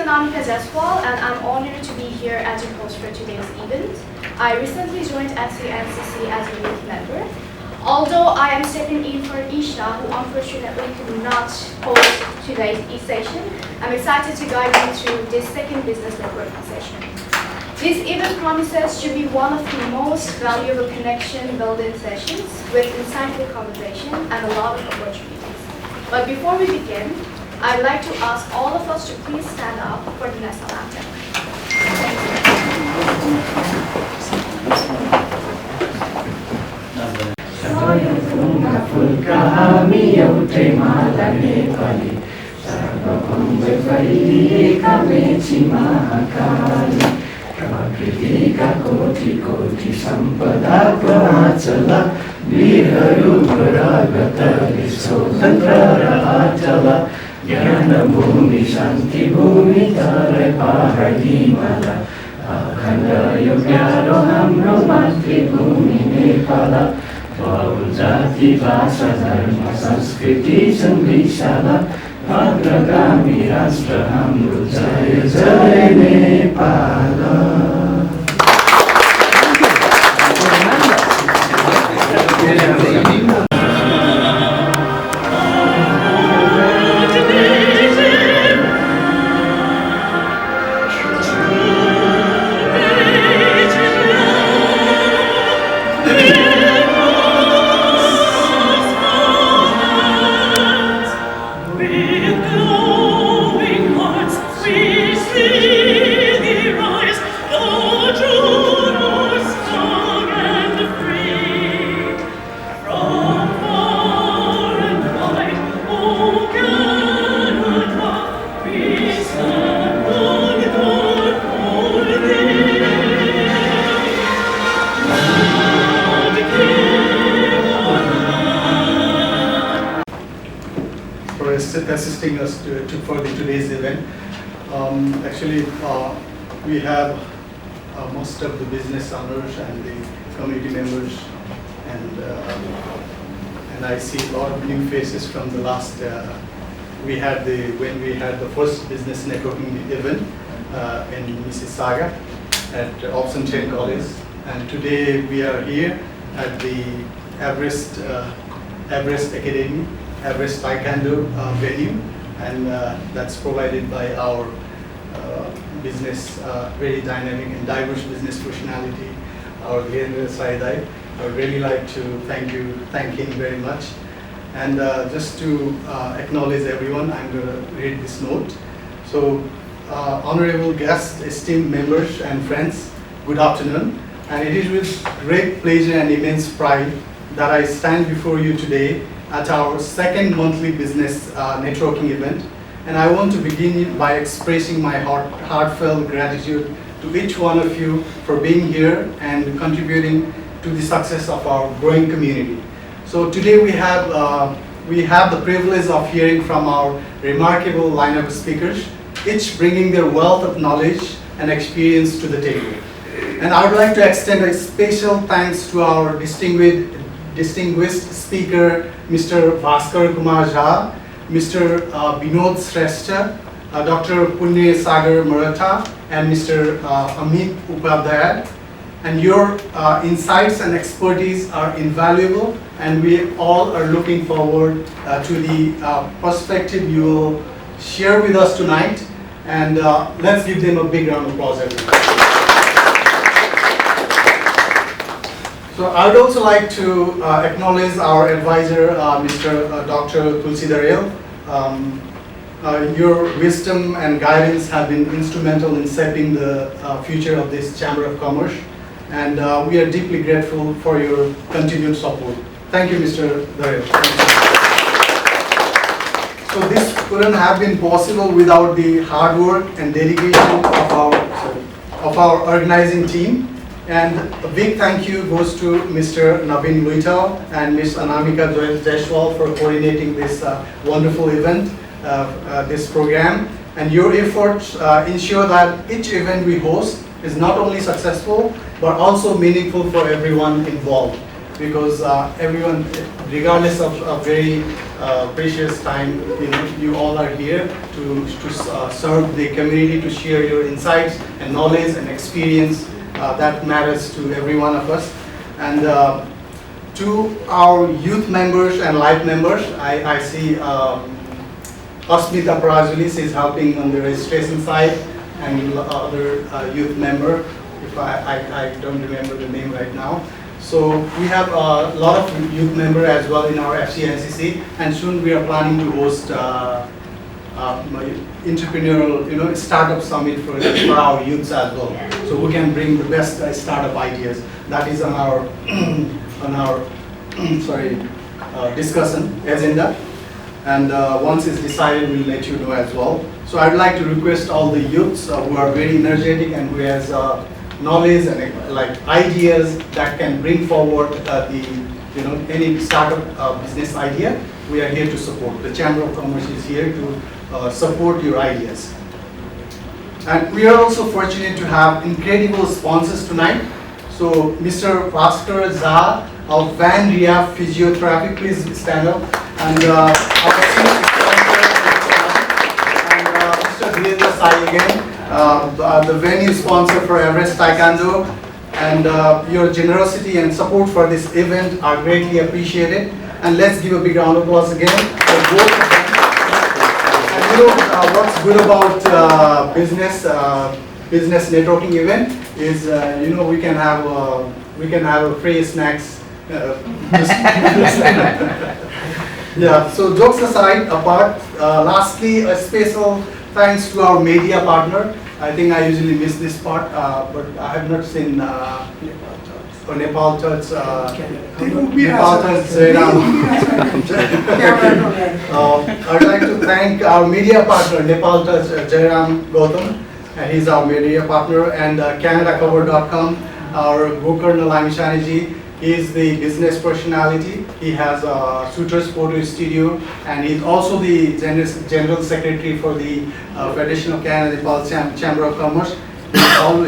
Anamika Jaswal, and I'm honored to be here as your host for today's event. I recently joined FCNCC as a youth member. Although I am stepping in for Isha, who unfortunately could not host today's session, I'm excited to guide you through this second business networking session. This event promises to be one of the most valuable connection-building sessions with insightful conversation and a lot of opportunities. But before we begin, I'd like to ask all of us to please stand up for the national anthem. प्रकृतिका कोटि कोटि सम्पदाको आँचल वीरहरू प्रगत स्वतन्त्र र अचल ज्ञान भूमि शान्ति भूमि तराई पहाड हिमाल अखण्ड यो प्यारो हाम्रो मातृभूमि नेपाल बहु जाति भाषा धर्म संस्कृति छन् विशाल अग्रगामी राष्ट्र हाम्रो जय जय Nepal. Assisting us for today's event. We have most of the business owners and the community members, and I see a lot of new faces from the last. When we had the first business networking event in Mississauga at Option 10 College, and today we are here at the Everest Academy. Everest Taekwondo venue, and that's provided by our business, very dynamic and diverse business personality, our Glenn Saidai. I would really like to thank him very much. And just to acknowledge everyone, I'm going to read this note. So, honorable guests, esteemed members and friends, good afternoon. And it is with great pleasure and immense pride that I stand before you today at our second monthly business networking event, and I want to begin by expressing my heartfelt gratitude to each one of you for being here and contributing to the success of our growing community. So today we have the privilege of hearing from our remarkable lineup of speakers, each bringing their wealth of knowledge and experience to the table. And I would like to extend a special thanks to our distinguished speaker, Mr. Bhaskar Kumar Jha, Mr. Vinod Shrestha, Dr. Punya Sagar Maratha, and Mr. Amit Upadhyay. And your insights and expertise are invaluable, and we all are looking forward to the perspective you will share with us tonight. And let's give them a big round of applause, everyone. So I would also like to acknowledge our advisor, Mr. Dr. Tulsi Darel. Your wisdom and guidance have been instrumental in shaping the future of this Chamber of Commerce, and we are deeply grateful for your continued support. Thank you, Mr. Darel. So this couldn't have been possible without the hard work and dedication of our organizing team. And a big thank you goes to Mr. Naveen Luitao and Ms. Anamika Jaswal for coordinating this wonderful event, this program. And your efforts ensure that each event we host is not only successful, but also meaningful for everyone involved. because everyone, regardless of a very precious time, you all are here to serve the community, to share your insights and knowledge and experience that matters to every one of us. And to our youth members and life members, I see Asmita Prajulis is helping on the registration side, and other youth member, if I don't remember the name right now. So we have a lot of youth member as well in our FCNCC, and soon we are planning to host entrepreneurial, startup summit for our youths as well. So we can bring the best startup ideas. That is on our discussion agenda. And once it's decided, we'll let you know as well. So I'd like to request all the youths who are very energetic and who has knowledge and ideas that can bring forward any startup business idea. We are here to support. The Chamber of Commerce is here to support your ideas. And we are also fortunate to have incredible sponsors tonight. So Mr. Bhaskar Jha of Van Ria Physiotherapy, please stand up. And our senior sponsor, and Mr. Dhirendra Sai again, the venue sponsor for Everest Taekwondo. And your generosity and support for this event are greatly appreciated. And let's give a big round of applause again for both of them. And what's good about business networking event is we can have a free snacks. Yeah. So jokes apart, lastly, a special thanks to our media partner. I think I usually miss this part, but I have not seen Nepal Touch. Nepal Touch I'd like to thank our media partner, Nepal Touch Jairam Gautam, and he's our media partner, and Canadakhabar.com, our Gokarna Lamishani. He is the business personality. He has a Suitors Photo Studio, and he's also the General Secretary for the Federation of Canada Nepal Chamber of Commerce.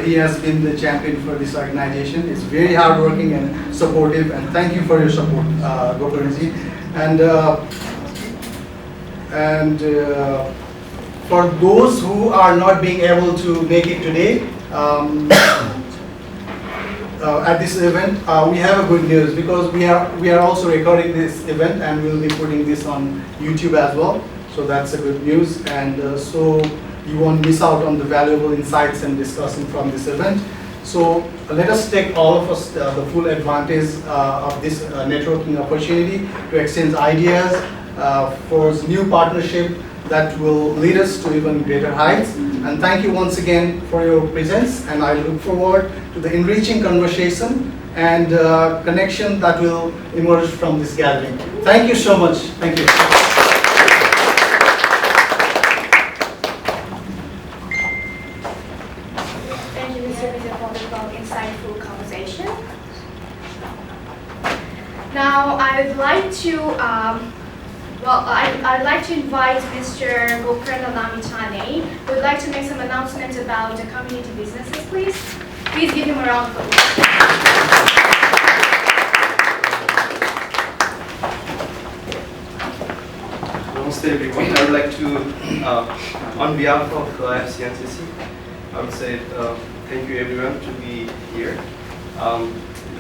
He has been the champion for this organization. It's very hardworking and supportive, and thank you for your support, Gokarnaji. And for those who are not being able to make it today, at this event, we have a good news, because we are also recording this event and we'll be putting this on YouTube as well. So that's a good news, and so you won't miss out on the valuable insights and discussion from this event. So let us take all of us the full advantage of this networking opportunity to exchange ideas for new partnership that will lead us to even greater heights. And thank you once again for your presence, and I look forward to the enriching conversation and connection that will emerge from this gathering. Thank you so much. Thank you. Thank you, Mr. Vijay, for the insightful conversation. Now, I would like to I'd like to invite Mr. Gokarna Lamichane, who would like to make some announcements about the community businesses, please. Please give him a round of applause. Namaste everyone. I would like to, on behalf of FCNCC, I would say thank you everyone to be here. I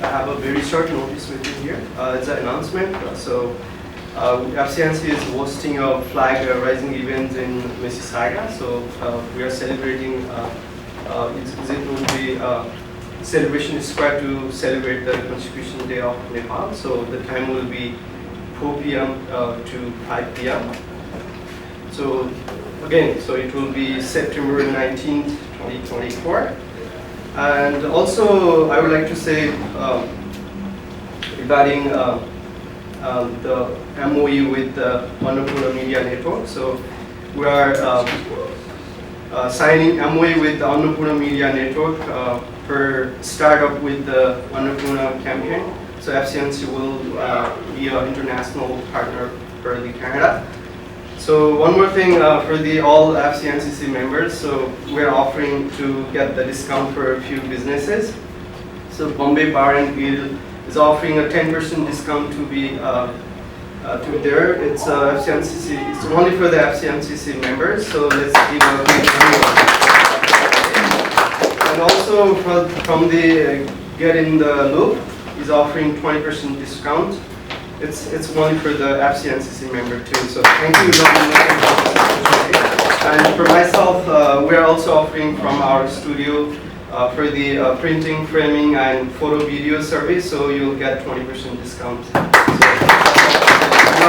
have a very short notice with you here. It's an announcement. FCNC is hosting a flag rising event in Mississauga. So we are celebrating. It will be celebration is square to celebrate the Constitution Day of Nepal. So the time will be 4 p.m. to 5 p.m. So again, so it will be September 19th, 2024. And also, I would like to say regarding the MOU with the Annapurna Media Network. So we are signing MOU with the Annapurna Media Network for startup with the Annapurna campaign. So FCNC will be an international partner for the Canada. So one more thing for the all FCNCC members. So we are offering to get the discount for a few businesses. So Bombay Bar and Grill is offering a 10% discount to be there. It's FCNCC. It's only for the FCNCC members. So let's give a big round. And also from the Get in the Loop is offering 20% discount. It's only for the FCNCC member too. So thank you very much. And for myself, we are also offering from our studio for the printing, framing, and photo video service. So you'll get 20% discount. So,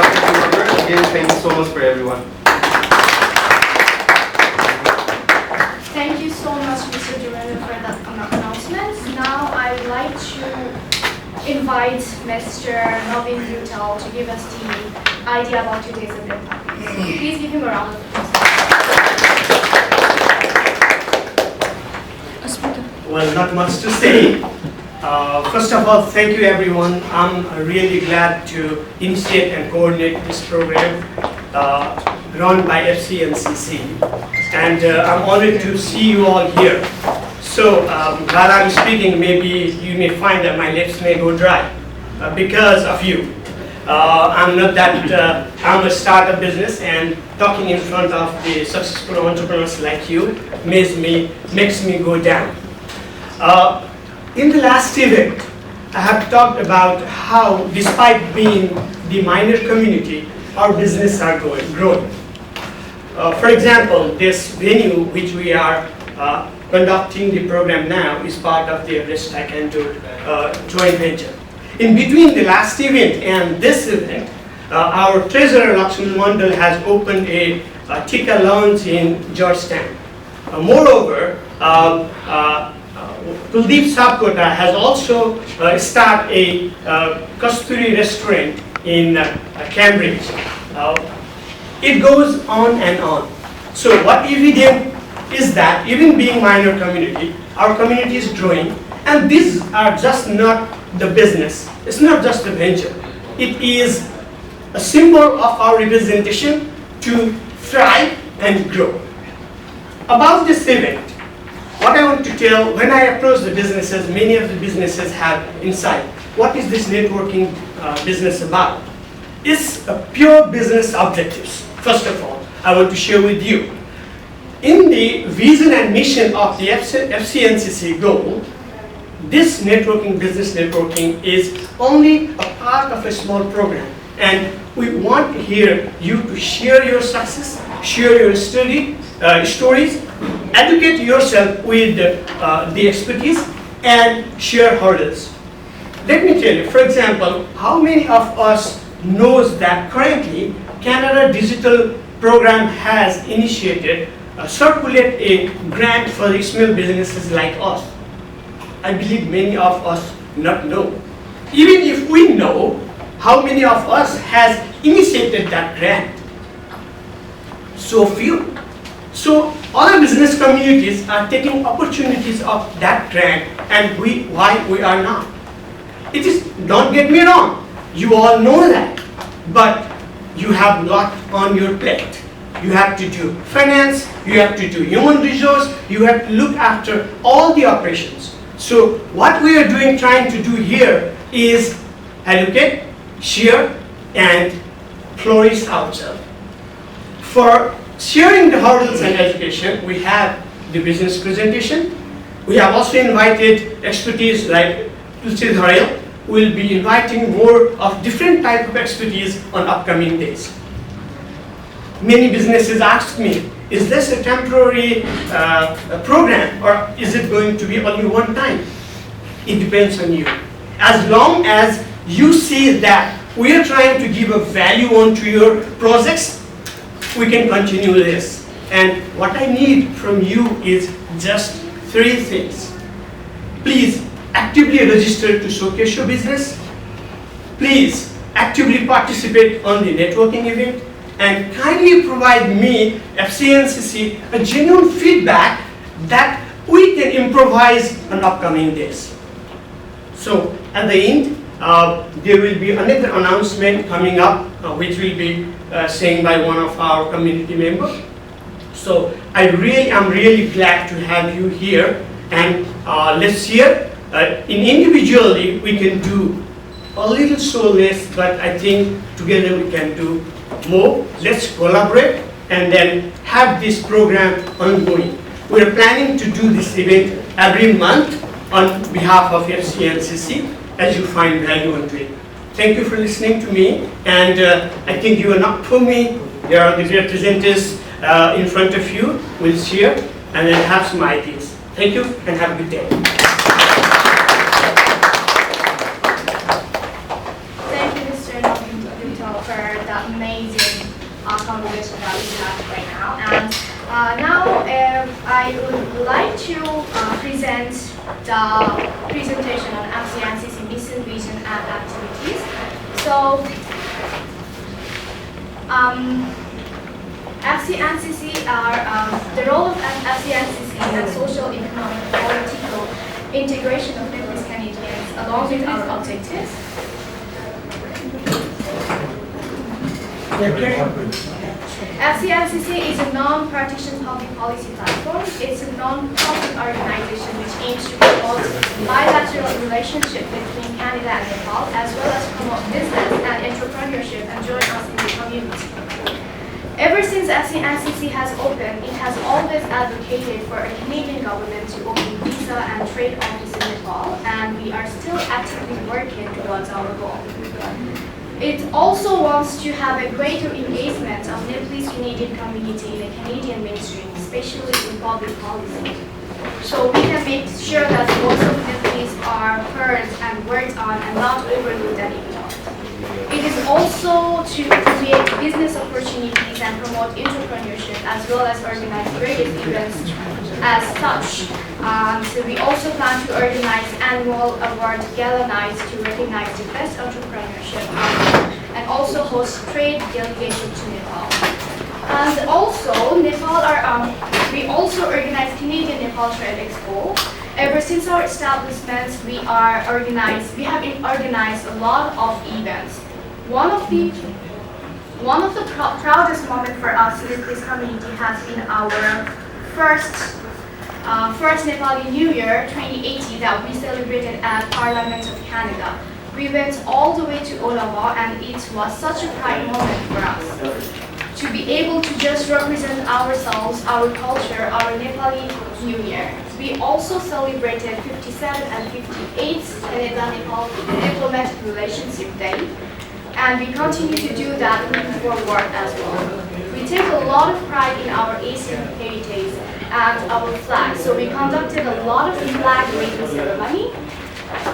again, thank you so much for everyone. Thank you so much, Mr. Durando, for that announcement. Now I would like to invite Mr. Navin Rutal to give us the idea about today's event. Please give him a round of applause. Well, not much to say. First of all, thank you everyone. I'm really glad to initiate and coordinate this program run by FCNCC. And I'm honored to see you all here. So while I'm speaking, maybe you may find that my lips may go dry because of you. I'm a startup business, and talking in front of the successful entrepreneurs like you makes me go down. In the last event, I have talked about how, despite being the minor community, our business are growing. For example, this venue which we are conducting the program now is part of the Everest Taekwondo joint venture. In between the last event and this event, our treasurer Lakshman Mandal has opened a Tika lounge in Georgetown. Moreover, Kuldeep Sapkota has also started a Kasturi restaurant in Cambridge. It goes on and on. So what evident is that even being minor community, our community is growing, and these are just not the business. It's not just a venture. It is a symbol of our representation to thrive and grow. About this event, what I want to tell, when I approach the businesses, many of the businesses have insight. What is this networking business about? It's a pure business objectives. First of all, I want to share with you. In the vision and mission of the FCNCC goal, this business networking is only a part of a small program. And we want here you to share your success, share your stories, educate yourself with the expertise, and share hurdles. Let me tell you, for example, how many of us knows that currently Canada Digital Program has initiated circulate a grant for the small businesses like us. I believe many of us not know. Even if we know, how many of us has initiated that grant? So few. So other business communities are taking opportunities of that grant, and why we are not? It is, don't get me wrong, you all know that, but you have a lot on your plate. You have to do finance, you have to do human resource, you have to look after all the operations. So what we are trying to do here is educate, share, and flourish ourselves. For sharing the hurdles and education, we have the business presentation. We have also invited expertise like Tulsi Dharel. We'll be inviting more of different type of expertise on upcoming days. Many businesses ask me, is this a temporary program, or is it going to be only one time? It depends on you. As long as you see that we are trying to give a value onto your projects, we can continue this. And what I need from you is just 3 things. Please actively register to showcase your business. Please actively participate on the networking event, and kindly provide me, FCNCC, a genuine feedback that we can improvise on upcoming days. So at the end, there will be another announcement coming up, which will be saying by one of our community members. So I'm really glad to have you here, and let's hear. Individually, we can do a little so less, but I think together we can do more. Let's collaborate and then have this program ongoing. We are planning to do this event every month on behalf of FCNCC as you find value into it. Thank you for listening to me, and I think you are not for me. There are the representatives in front of you. We'll share and then have some ideas. Thank you and have a good day. Thank you, Mr. Navinto, for that amazing conversation that we have right now. And now I would like to present the presentation on FCNCC mission, vision, and activities. So, FCNCC the role of FCNCC and social, economic, political integration of Nepalese Canadians along with our objectives. FCNCC is a non-partisan public policy platform. It's a non-profit organization which aims to promote bilateral relationship between Canada and Nepal, as well as promote business and entrepreneurship and join us in the community. Ever since FCNCC has opened, it has always advocated for a Canadian government to open visa and trade office in Nepal, and we are still actively working towards our goal. It also wants to have a greater engagement of Nepalese Canadian community in the Canadian mainstream, especially in public policy. So we can make sure that the voice of Nepalese are heard and worked on and not overlooked and ignored. It is also to create business opportunities and promote entrepreneurship, as well as organize various events as such. So we also plan to organize annual award gala nights to recognize the best entrepreneurship and also host trade delegation to Nepal. And also, we also organize Canadian Nepal Trade Expo. Ever since our establishments, we have organized a lot of events. One of the proudest moments for us in this community has been our first Nepali New Year 2080 that we celebrated at Parliament of Canada. We went all the way to Ottawa, and it was such a pride moment for us to be able to just represent ourselves, our culture, our Nepali New Year. We also celebrated 57 and 58th Canada-Nepal Diplomatic Relationship Day, and we continue to do that moving forward as well. We take a lot of pride in our Asian heritage and our flag, so we conducted a lot of flag raising ceremony.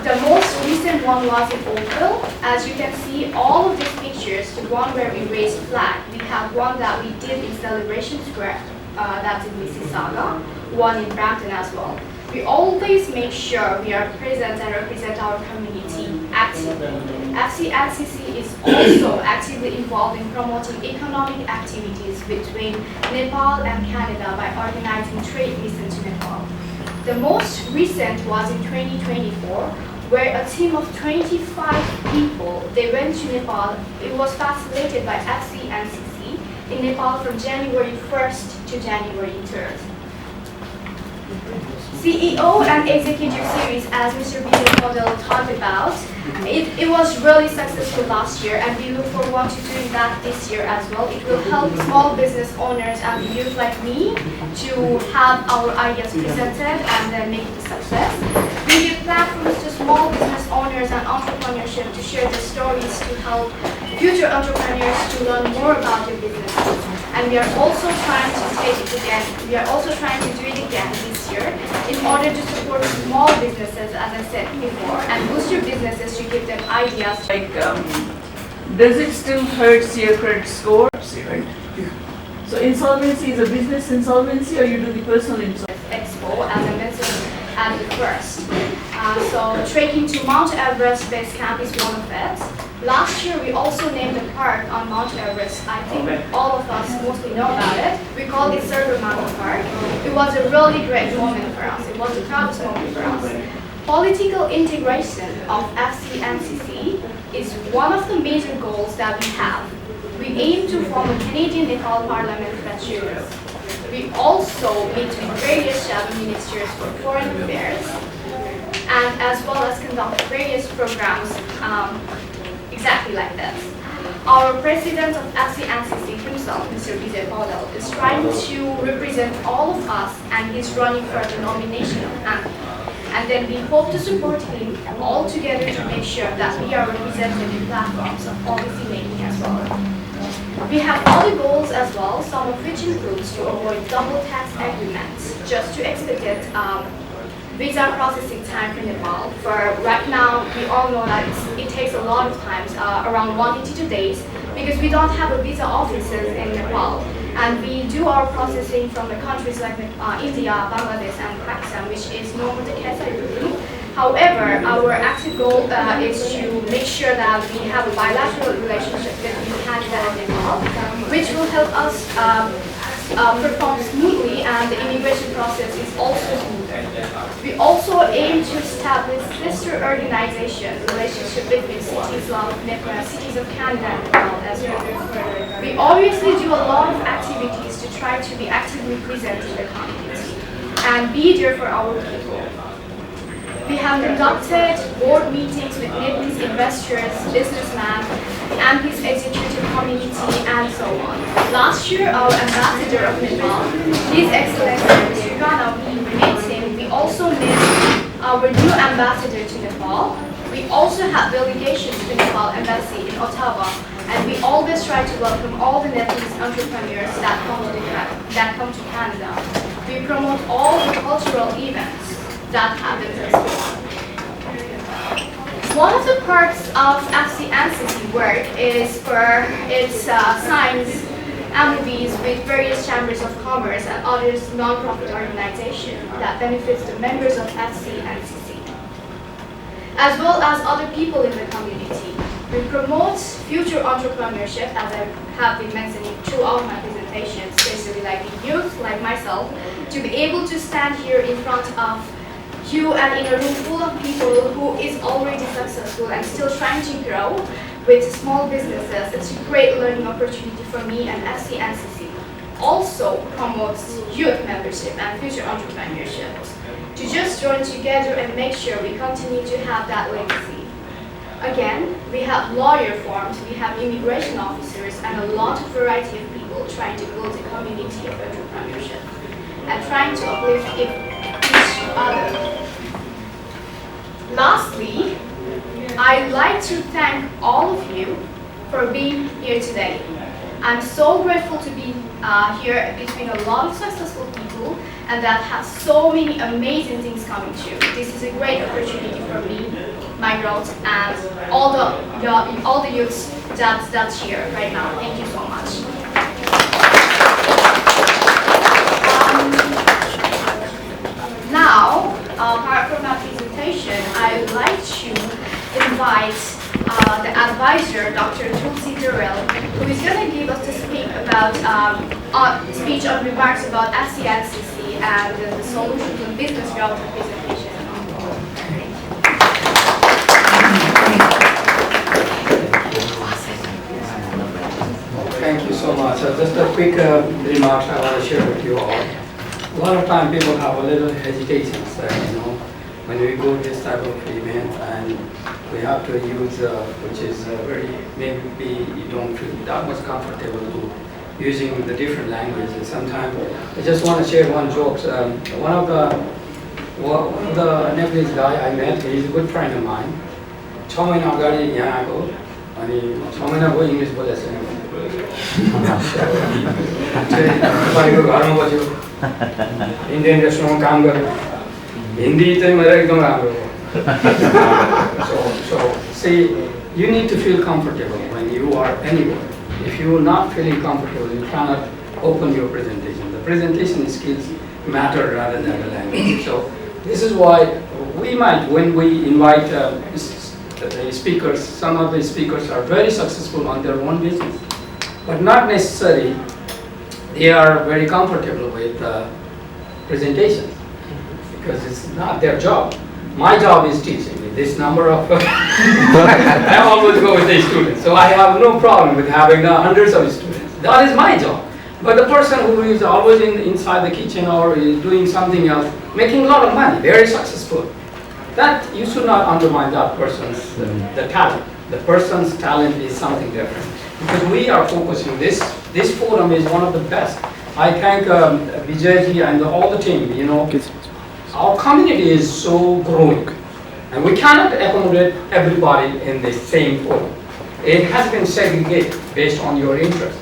The most recent one was in Oakville. As you can see, all of these pictures, the one where we raised flag, we have one that we did in Celebration Square, that's in Mississauga, one in Brampton as well. We always make sure we are present and represent our community actively. FCNCC is also actively involved in promoting economic activities between Nepal and Canada by organizing trade missions to Nepal. The most recent was in 2024, where a team of 25 people, they went to Nepal. It was facilitated by FCNCC in Nepal from January 1st to January 3rd. CEO and Executive Series, as Mr. Business Model talked about, it was really successful last year, and we look forward to doing that this year as well. It will help small business owners and youth like me to have our ideas presented and then make it a success. We give platforms to small business owners and entrepreneurship to share their stories to help future entrepreneurs to learn more about their businesses. And we are also trying to take it again. We are also trying to do it again this year in order to support small businesses, as I said before, and boost your businesses to give them ideas. Like, does it still hurt your credit score? Right? So insolvency is a business insolvency, or you do the personal insolvency? Expo, as I mentioned at the first. So trekking to Mount Everest Base Camp is one of it. Last year we also named a park on Mount Everest. I think all of us mostly know about it. We call it Silver Mountain Park. It was a really great moment for us. It was the proudest moment for us. Political integration of FCNCC is one of the major goals that we have. We aim to form a Canadian-Nepal Parliament Federation. We also meet with various shadow ministers for foreign affairs. and as well as conduct various programs exactly like this. Our president of FCNCC himself, Mr. Vijay Paudel, is trying to represent all of us, and he's running for the nomination of AMP. And then we hope to support him all together to make sure that we are represented in platforms of policy making as well. We have other goals as well, some of which includes to avoid double tax agreements, just to expedite visa processing time for Nepal. For right now, we all know that it takes a lot of time, around 182 days, because we don't have a visa offices in Nepal. And we do our processing from the countries like India, Bangladesh, and Pakistan, which is normal the case, I believe. However, our active goal is to make sure that we have a bilateral relationship between Canada and Nepal, which will help us perform smoothly, and the immigration process is also smoother. We also aim to establish sister organization relationship between cities of Nepal, cities of Canada and Nepal as well. We obviously do a lot of activities to try to be actively present in the community and be there for our people. We have conducted board meetings with Nepalese investors, businessmen, and his executive community, and so on. Last year, our ambassador of Nepal, His Excellency Mr. Ghana, we met him. We also met our new ambassador to Nepal. We also have delegations to Nepal Embassy in Ottawa, and we always try to welcome all the Nepalese entrepreneurs that come to Canada. We promote all the cultural events that happens as well. One of the parts of FCNCC work is for its signs MOVs with various chambers of commerce and other non-profit organizations that benefits the members of FCNCC, as well as other people in the community. We promote future entrepreneurship, as I have been mentioning throughout my presentation, especially like the youth, like myself, to be able to stand here in front of you and in a room full of people who is already successful and still trying to grow with small businesses. It's a great learning opportunity for me, and FCNCC also promotes youth membership and future entrepreneurship to just join together and make sure we continue to have that legacy. Again, we have lawyer forms, we have immigration officers, and a lot of variety of people trying to build a community of entrepreneurship and trying to uplift each other. Lastly, I'd like to thank all of you for being here today. I'm so grateful to be here between a lot of successful people and that have so many amazing things coming true. This is a great opportunity for me, my growth, and all the youths that's here right now. Thank you so much. Now, apart from my presentation, I would like to invite the advisor, Dr. Tulsi Durrell, who is going to give us a speech on remarks about FCNCC and the solutions and business growth presentation. Thank you so much. Just a quick remarks I want to share with you all. A lot of time people have a little hesitations, when we go to this type of event and we have to use, which is very, maybe you don't feel that much comfortable to using the different languages. Sometimes I just want to share one joke. One of the Nepalese guy I met, he's a good friend of mine. 6 महिना अगाडि यहाँ आएको अनि 6 महिना भयो English बोलेको छैन तपाईँको घरमा बस्यो इन्डियन रेस्टुरेन्टमा काम गर्यो हिन्दी चाहिँ मेरो एकदम राम्रो हो so see, you need to feel comfortable when you are anywhere. If you are not feeling comfortable, you cannot open your presentation. The presentation skills matter rather than the language. So this is why we might, when we invite the speakers, some of the speakers are very successful on their own business, but not necessarily they are very comfortable with presentations because it's not their job. My job is teaching. This number of I always go with the students, so I have no problem with having hundreds of students. That is my job. But the person who is always inside the kitchen or is doing something else, making a lot of money, very successful, that you should not undermine that person's the talent. The person's talent is something different. Because we are focusing, this forum is one of the best. I thank Vijayji and all the team, you know, our community is so growing. And we cannot accommodate everybody in the same forum. It has been segregated based on your interest.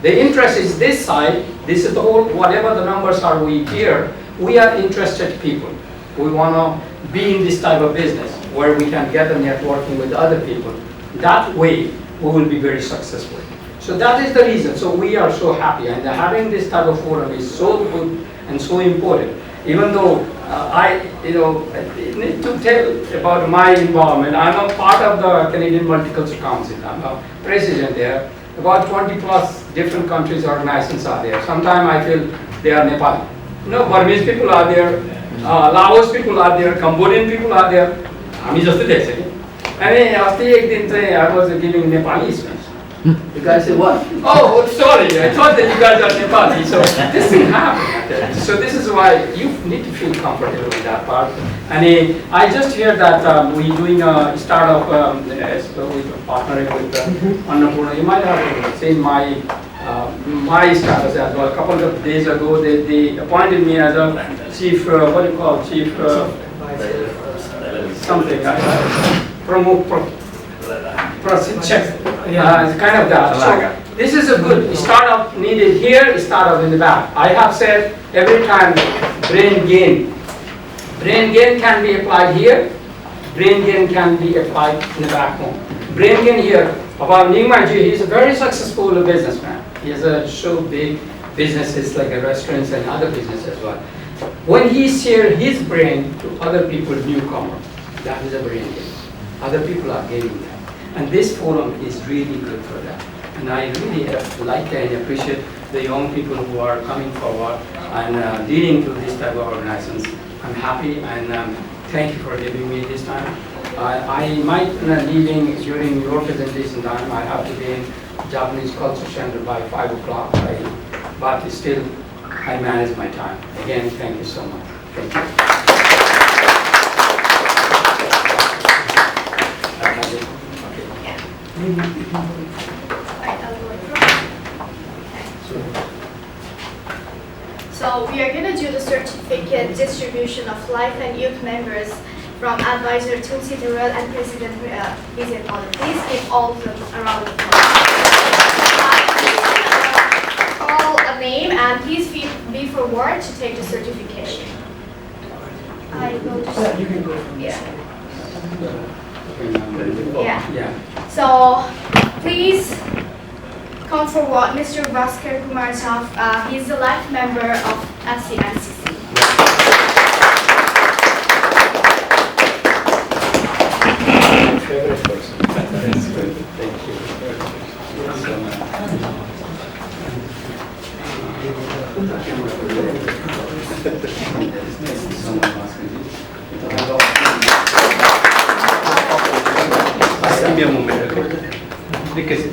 The interest is this side, this is the whole, whatever the numbers are we hear, we are interested people. We want to be in this type of business where we can get a networking with other people. That way, we will be very successful. So that is the reason. So we are so happy, and having this type of forum is so good and so important. Even though I need to tell about my involvement. I'm a part of the Canadian Multicultural Council. I'm a president there. About 20 plus different countries organizations are there. Sometimes I feel they are Nepali. You know, Burmese people are there, Laos people are there, Cambodian people are there. I'm just there. And I was giving Nepali speech. The guy said, what? Oh, sorry, I thought that you guys are Nepali. So this thing happened. So this is why you need to feel comfortable with that part. And I just heard that we're doing a startup with partnering with Annapurna. You might have seen my status as well. A couple of days ago, they appointed me as a chief, what do you call, chief something, kind of that. So this is a good startup needed here, startup in the back. I have said every time brain gain can be applied here, brain gain can be applied in the back home. Brain gain here, about Ningmaji, he's a very successful businessman. He has so big businesses like restaurants and other businesses as well. When he shares his brain to other people, newcomers, that is a brain gain. Other people are gaining that. And this forum is really good for that. And I really like and appreciate the young people who are coming forward and leading to this type of organizations. I'm happy and thank you for giving me this time. I might leaving during your presentation time. I have to be in Japanese Culture Center by 5 o'clock, but still I manage my time. Again, thank you so much. Thank you. So we are going to do the certificate distribution of life and youth members from Advisor Tulsi Durrell and President Vijay Paul. Please give all of them a round of applause. Call a name and please be forward to take the certification. I go to You can go. yeah. Yeah. So please come forward, Mr. Bhaskar Kumar Jha. He is a life member of FCNCC. Favorite person. That's good. Thank you. Give me a moment, okay? Because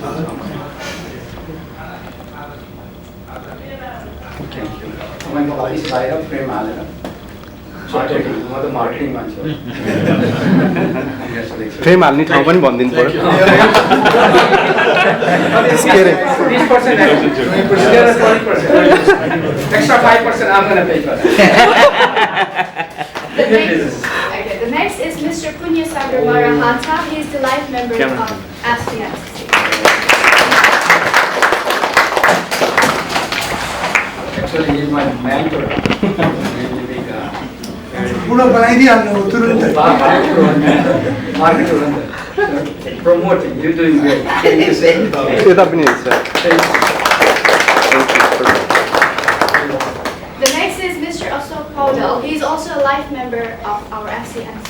Thank you. My body is right up frame already. Marketing मान्छे हो. Frame हाल्ने ठाउँ पनि भनिदिनु पर्यो. 20%. Extra 5% I'm going to pay for that. The next is Mr. Punya Sagar Marahanta. He is the life member of FCNCC. Actually, he is my mentor. Promoting, you're doing great. Thank you, sir. The next is Mr. Ashok Paudel. He is also a life member of our FCNCC.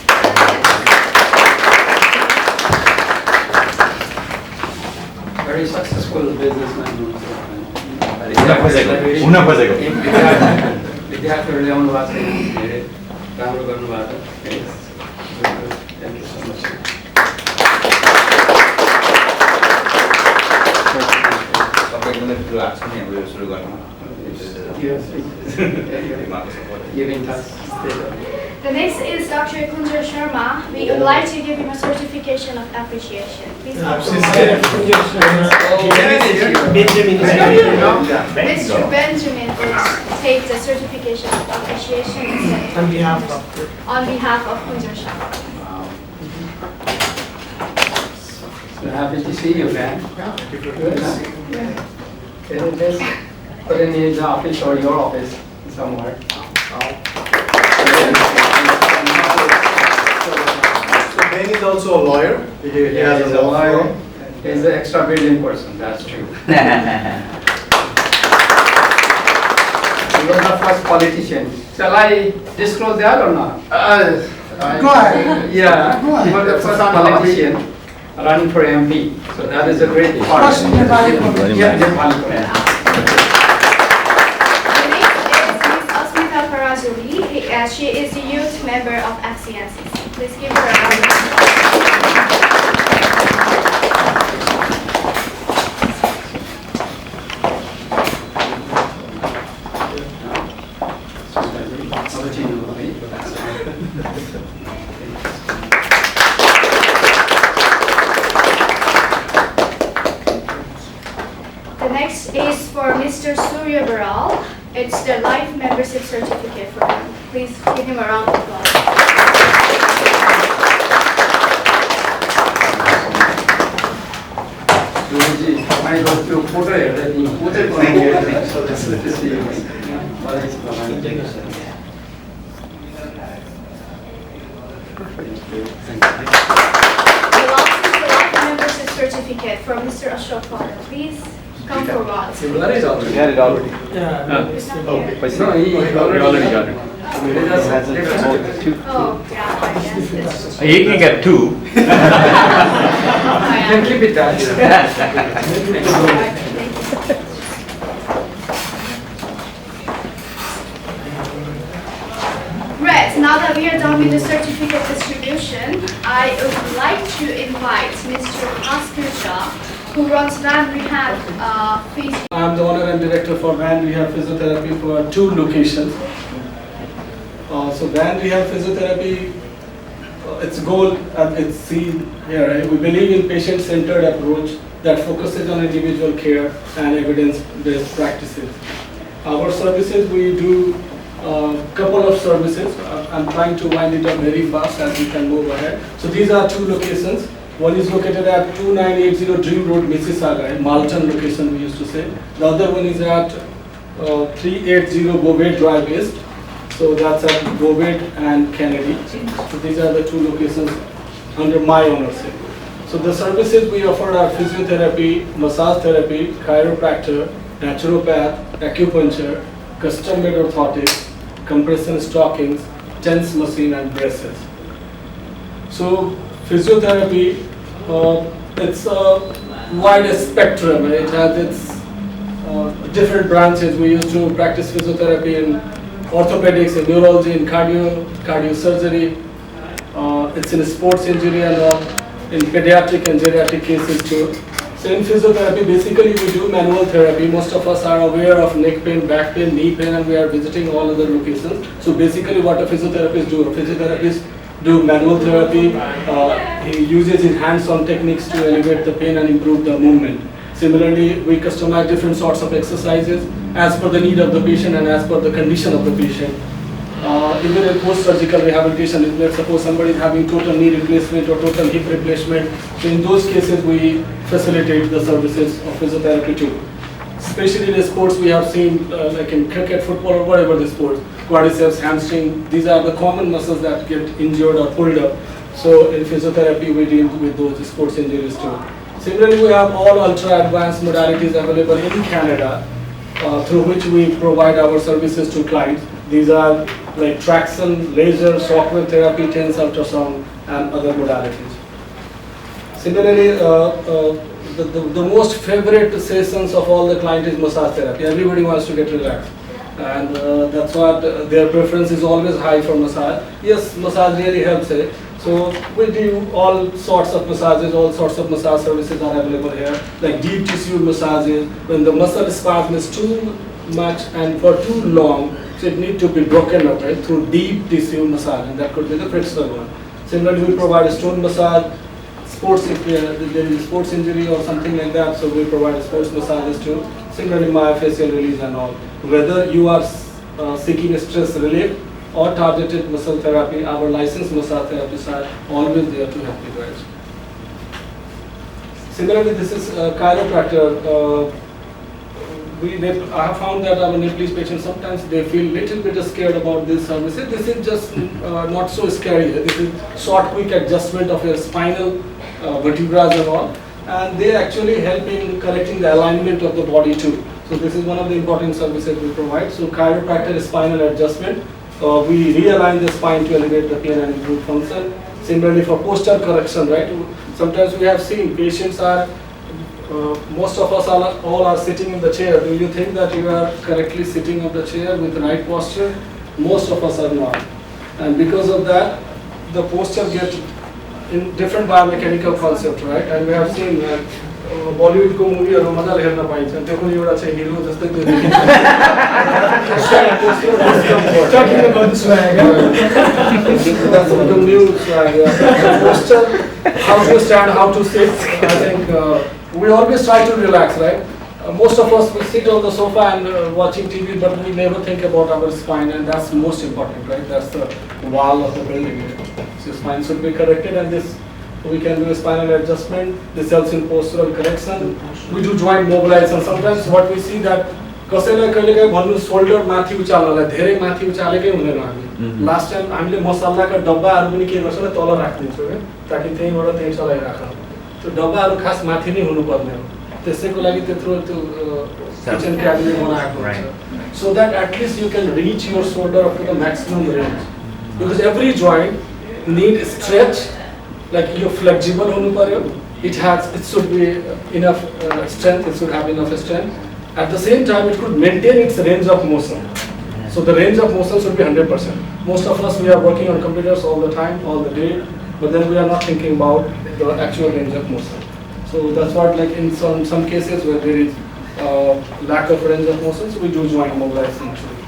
Very successful businessman. विद्यार्थीहरूले आउनु भएको छैन धेरै राम्रो गर्नुभएको thank you so much सबैको नै ठुलो हात छ नि हाम्रो यो सुरु गर्नमा Giving us The next is Dr. Kunjar Sharma. We would like to give him a certification of appreciation. Please come forward. Benjamin is Mr. Benjamin will take the certification of appreciation on behalf of. on behalf of Kunjar Sharma. So happy to see you, man. Good. Can you just put in his office or your office somewhere? So Ben is also a lawyer. He has He's a law firm. He's an extra brilliant person, that's true. He was the first politician. Shall I disclose that or not? Go ahead. Yeah, he was the first politician running for MP. So that is a great part. First Nepali politician. Yeah, Nepali politician. The next is Ms. Asmita Farajoli. She is the youth member of FCNCC. Please give her a round of The next is for Mr. Surya Baral. It's the life membership certificate for him. Please give him a round of applause. Guruji, I got to photo everything. Photo The last is the life membership certificate for Mr. Ashok Paul. Please come forward. Similar is already. had it already. He's not here. No, he already got it. Oh, yeah, I guess it's. He can get two. You can keep it that. Right, now that we are done with the certificate distribution, I would like to invite Mr. Bhaskar Shah, who runs Van Rehab Physio. I'm the owner and director for Van Rehab Physiotherapy for 2 locations. So Van Rehab Physiotherapy, its goal, it's seen here, right? We believe in patient-centered approach that focuses on individual care and evidence-based practices. Our services, we do a couple of services. I'm trying to wind it up very fast as we can move ahead. So these are 2 locations. One is located at 2980 Dream Road, Mississauga, Malton location we used to say. The other one is at 380 Bovade Drive East. So that's at Bovade and Kennedy. So these are the 2 locations under my ownership. So the services we offer are physiotherapy, massage therapy, chiropractor, naturopath, acupuncture, custom-made orthotics, compression stockings, TENS machine and braces. So physiotherapy, it's a wide spectrum. It has its different branches. We used to practice physiotherapy in orthopedics, in neurology, in cardiosurgery. It's in sports injury and in pediatric and geriatric cases too. So in physiotherapy, basically we do manual therapy. Most of us are aware of neck pain, back pain, knee pain, and we are visiting all other locations. So basically what a physiotherapist do, do manual therapy. He uses his hands-on techniques to elevate the pain and improve the movement. Similarly, we customize different sorts of exercises as per the need of the patient and as per the condition of the patient. Even in post-surgical rehabilitation, if let's suppose somebody is having total knee replacement or total hip replacement, so in those cases we facilitate the services of physiotherapy too. Especially in sports, we have seen like in cricket, football, or whatever the sports, quadriceps, hamstring, these are the common muscles that get injured or pulled up. So in physiotherapy, we deal with those sports injuries too. Similarly, we have all ultra advanced modalities available in Canada through which we provide our services to clients. These are like traction, laser, shockwave therapy, TENS ultrasound, and other modalities. Similarly, the most favorite sessions of all the clients is massage therapy. Everybody wants to get relaxed. And that's what their preference is always high for massage. Yes, massage really helps it. So we do all sorts of massages, all sorts of massage services are available here, like deep tissue massages, when the muscle spasm is too much and for too long. So it needs to be broken up, right, through deep tissue massage, and that could be the frictional one. Similarly, we provide a stone massage, sports, if there is a sports injury or something like that, so we provide sports massages too. Similarly, myofascial release and all. Whether you are seeking stress relief or targeted muscle therapy, our licensed massage therapists are always there to help you guys. Similarly, this is a chiropractor. I have found that our Nepalese patients sometimes they feel little bit scared about this services. This is just not so scary. This is short, quick adjustment of your spinal vertebrae and all, and they actually help in correcting the alignment of the body too. So this is one of the important services we provide. So chiropractor spinal adjustment. We realign the spine to elevate the pain and improve function. Similarly, for posture correction, right? Sometimes we have seen patients are. Most of us all are sitting in the chair. Do you think that you are correctly sitting on the chair with the right posture? Most of us are not. And because of that, the posture gets in different biomechanical concept, right? And we have seen Bollywood ko movie or mada herna paincha. Teko euta chai hero jastai tyo dekhina. Talking about the swag. That's the new swag. Posture, how to stand, how to sit. I think we always try to relax, right? Most of us we sit on the sofa and watching TV, but we never think about our spine, and that's most important, right? That's the wall of the building. So spine should be corrected, and this we can do a spinal adjustment. This helps in postural correction. We do joint mobilization. Sometimes what we see that कसैलाई कहिलेकाहीँ भन्नु shoulder माथि उचाल्नलाई धेरै माथि उचालेकै हुँदैन हामी last time हामीले मसल्लाका डब्बाहरू पनि के गर्छौँ तल राखिदिन्छौँ के ताकि त्यहीँबाट त्यहीँ चलाइराखौँ त्यो डब्बाहरू खास माथि नै हुनुपर्ने हो त्यसैको लागि त्यत्रो त्यो किचन क्याबिनेट बनाएको हुन्छ so that at least you can reach your shoulder up to the maximum range because every joint need stretch like you're flexible hunu paryo it should be enough strength it should have enough strength at the same time it could maintain its range of motion so the range of motion should be 100% most of us we are working on computers all the time all the day but then we are not thinking about the actual range of motion so that's what like in some cases where there is lack of range of motion so we do joint mobilization actually.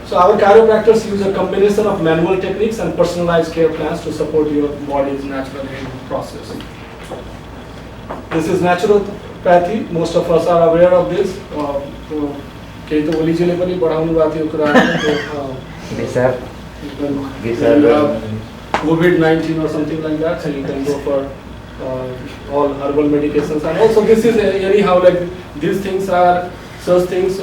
So our chiropractors use a combination of manual techniques and personalized care plans to support your body's natural healing process. This is naturopathy. Most of us are aware of this. COVID-19 or something like that, so you can go for all herbal medications. And also this is anyhow like these things are such things.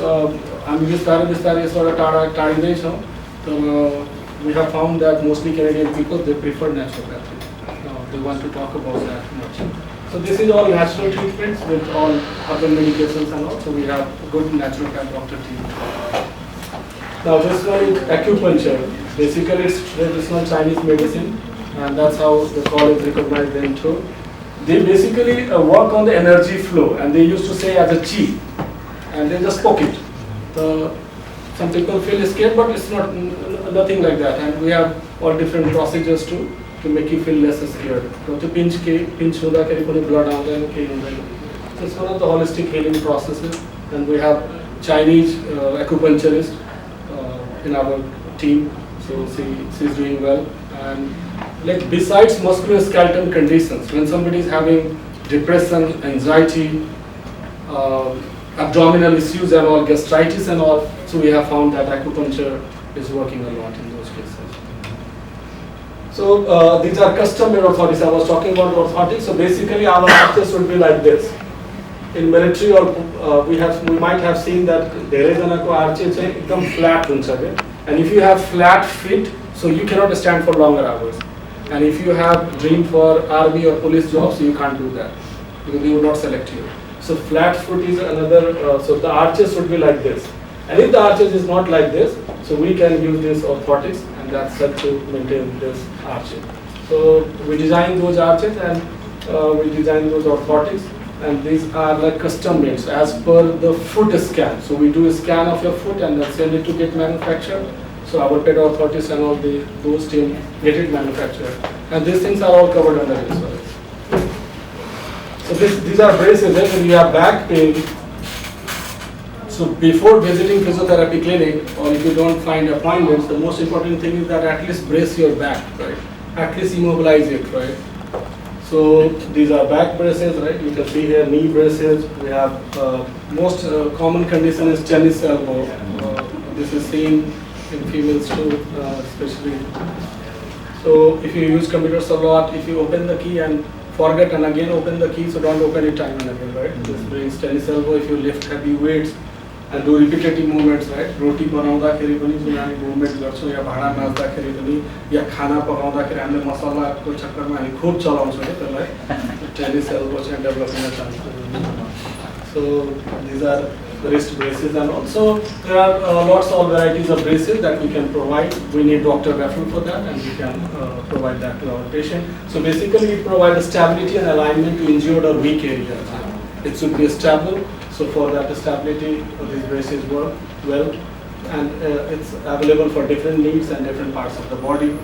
We have found that mostly Canadian people they prefer naturopathy. They want to talk about that much. So this is all natural treatments with all herbal medications and also we have good naturopath doctor team. Now this one is acupuncture. Basically it's traditional Chinese medicine and that's how the college recognized them too. They basically work on the energy flow and they used to say as a chi and they just poke it. Some people feel scared, but it's not nothing like that. And we have all different procedures to make you feel less scared. To pinch blood out there, so it's one of the holistic healing processes. And we have Chinese acupuncturist in our team, so she's doing well. And like besides musculoskeletal conditions, when somebody is having depression, anxiety, abdominal issues and all, gastritis and all, so we have found that acupuncture is working a lot in those cases. So these are custom made orthotics. I was talking about orthotics. So basically our arches would be like this. In military or we might have seen that there is an arches become flat and if you have flat feet, so you cannot stand for longer hours. And if you have dream for army or police jobs, you can't do that because they will not select you. So flat foot is another, so the arches would be like this. And if the arches is not like this, so we can use this orthotics and that's set to maintain this arches. So we design those arches and we design those orthotics and these are like custom made so as per the foot scan. So we do a scan of your foot and then send it to get manufactured. So our pet orthotics and all those team get it manufactured. And these things are all covered under insurance. So these are braces when you have back pain. So So before visiting physiotherapy clinic, or if you don't find appointments, the most important thing is that at least brace your back, right? At least immobilize it, right? So these are back braces, right? You can see here knee braces. We have most common condition is tennis elbow. This is seen in females too, especially. So if you use computers a lot, if you open the key and forget and again open the key, so don't open it time and again, right? This brings tennis elbow. If you lift heavy weights and do repetitive movements, right? Roti बनाउँदाखेरि पनि जुन हामी movement गर्छौँ या भाँडा माझ्दाखेरि पनि या खाना पकाउँदाखेरि हामीले मसलाको चक्करमा हामी खूब चलाउँछौँ है त्यसलाई tennis elbow चाहिँ develop हुन जान्छ. So these are wrist braces, and also there are lots of varieties of braces that we can provide. We need doctor referral for that, and we can provide that to our patient. So basically we provide a stability and alignment to injured or weak areas. It should be stable. So for that stability, these braces work well, and it's available for different needs and different parts of the body.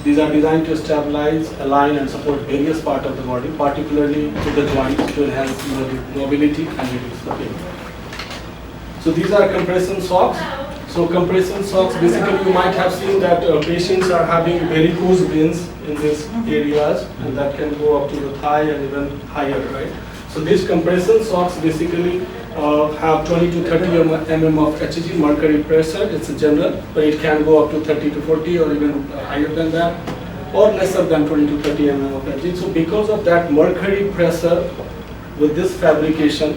These are designed to stabilize, align, and support various parts of the body, particularly to the joints, to enhance mobility and reduce the pain. So these are compression socks. So compression socks, basically you might have seen that patients are having varicose veins in these areas, and that can go up to the thigh and even higher, right? So these compression socks basically have 20 to 30 mm of Hg mercury pressure. It's a general, but it can go up to 30 to 40 or even higher than that, or lesser than 20 to 30 mm of Hg. So because of that mercury pressure, with this fabrication,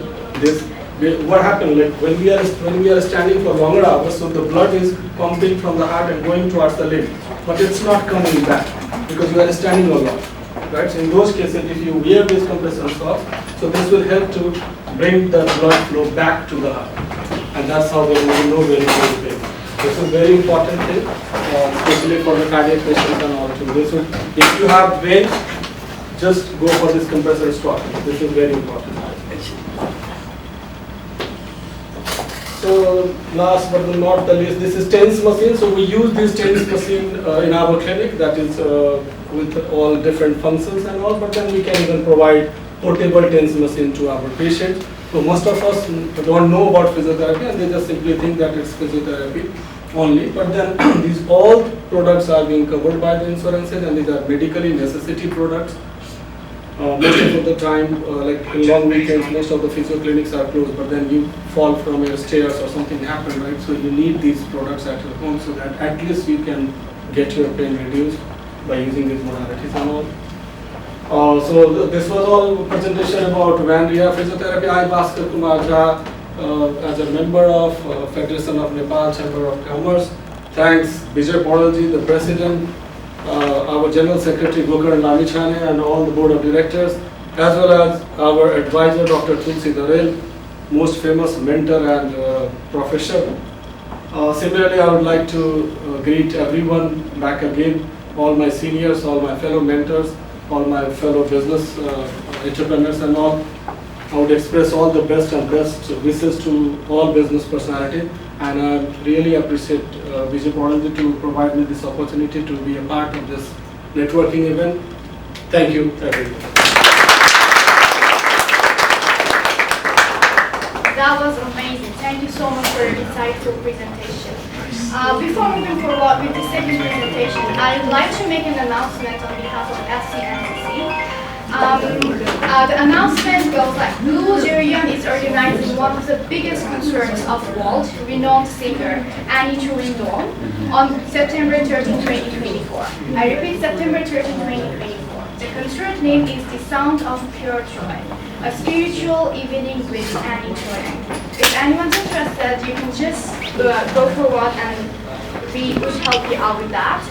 what happened, like when we are standing for longer hours, so the blood is pumping from the heart and going towards the limb, but it's not coming back because you are standing a lot, right? So in those cases, if you wear these compression socks, so this will help to bring the blood flow back to the heart, and that's how there will be no varicose vein. This is very important thing, especially for the cardiac patients and all too. This will, if you have vein, just go for this compressor sock. This is very important. So last but not the least, this is TENS machine. So we use this TENS machine in our clinic, that is with all different functions and all, but then we can even provide portable TENS machine to our patients. So most of us don't know about physiotherapy and they just simply think that it's physiotherapy only, but then these all products are being covered by the insurances, and these are medically necessity products. Most of the time, like in long weekends, most of the physio clinics are closed, but then you fall from your stairs or something happened, right? So you need these products at your home so that at least you can get your pain reduced by using these modalities and all. So this was all presentation about Vandria Physiotherapy. I am Bhaskar Kumar Jha, as a member of Federation of Nepal Chamber of Commerce. Thanks Vijay Paudalji, the President, our General Secretary Gokar Lamichhane, and all the Board of Directors, as well as our advisor Dr. Tulsi Darel, most famous mentor and professor. Similarly, I would like to greet everyone back again, all my seniors, all my fellow mentors, all my fellow business entrepreneurs and all. I would express all the best and best wishes to all business personalities, and I really appreciate Vijay Paudalji to provide me this opportunity to be a part of this networking event. Thank you, everyone. That was amazing. Thank you so much for your insightful presentation. Before moving forward with the second presentation, I'd like to make an announcement on behalf of FCNCC. The announcement goes like, Blue Gerion is organizing one of the biggest concerts of the world, renowned singer Annie Turing on September 13, 2024. I repeat, September 13, 2024. The concert name is The Sound of Pure Joy, a spiritual evening with Annie Turing. If anyone's interested, you can just go forward and we would help you out with that.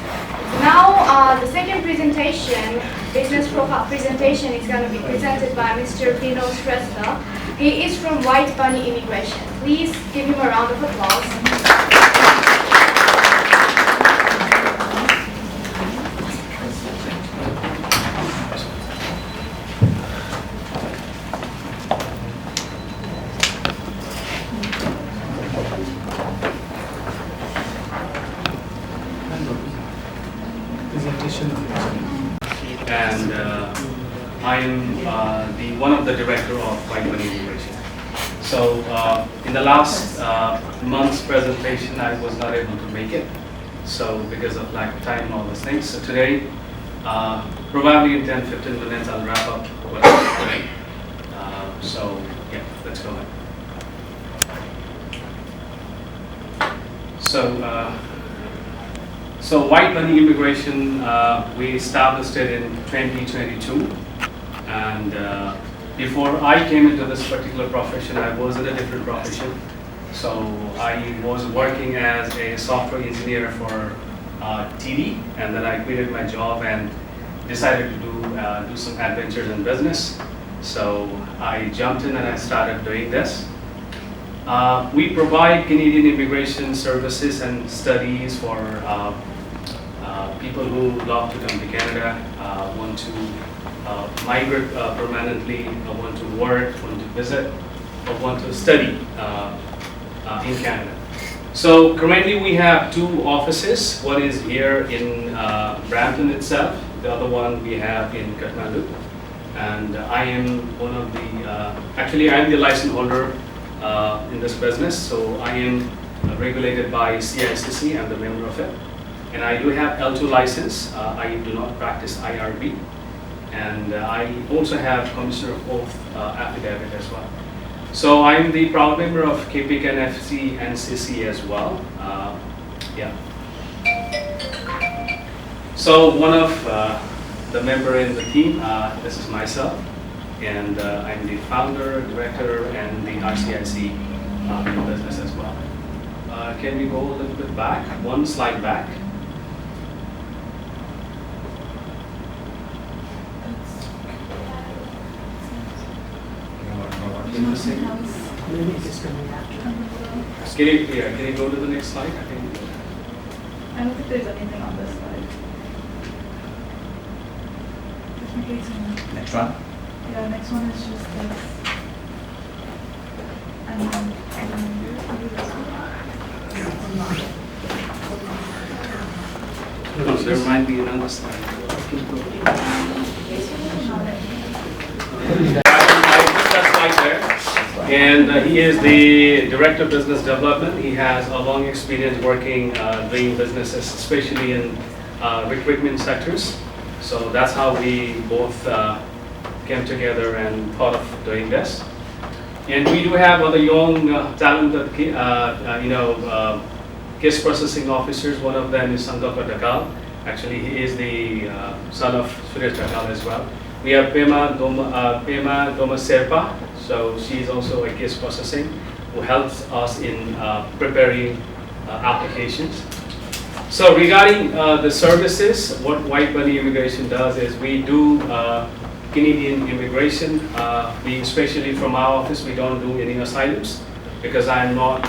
Now, the second presentation, business profile presentation, is going to be presented by Mr. Vinod Shrestha. He is from White Bunny Immigration. Please give him a round of applause. And I am one of the director of White Bunny Immigration. So in the last month's presentation, I was not able to make it. So because of lack of time and all those things. So today, probably in 10-15 minutes, I'll wrap up what I'm doing. So yeah, let's go ahead. So white money immigration, we established it in 2022, and before I came into this particular profession, I was in a different profession. So I was working as a software engineer for TD, and then I quitted my job and decided to do some adventures in business. So I jumped in and I started doing this. We provide Canadian immigration services and studies for people who love to come to Canada, want to migrate permanently, want to work, want to visit, or want to study in Canada. So currently we have 2 offices. One is here in Brampton itself. The other one we have in Kathmandu. And I am one of the, actually I am the license holder in this business. So I am regulated by CICC, I'm the member of it. And I do have L2 license. I do not practice IRB. And I also have Commissioner of Oath affidavit as well. So I'm the proud member of KPIC and FCNCC as well. Yeah. So one of the member in the team, this is myself, and I'm the founder, director, and the RCIC business as well. Can we go a little bit back, one slide back? Can you go to the next slide? I don't think there's anything on this slide. Next one. Yeah, next one is just this. And then No, there might be another slide. That slide there. And he is the Director of Business Development. He has a long experience working, doing businesses, especially in recruitment sectors. So that's how we both came together and thought of doing this. And we do have other young, talented, case processing officers. One of them is Canadakhabar. Actually, he is the son of Suresh Dakal as well. We have Pema Doma Serpa. So she is also a case processing who helps us in preparing applications. So regarding the services, what White Money Immigration does is we do Canadian immigration. We, especially from our office, we don't do any asylums because I'm not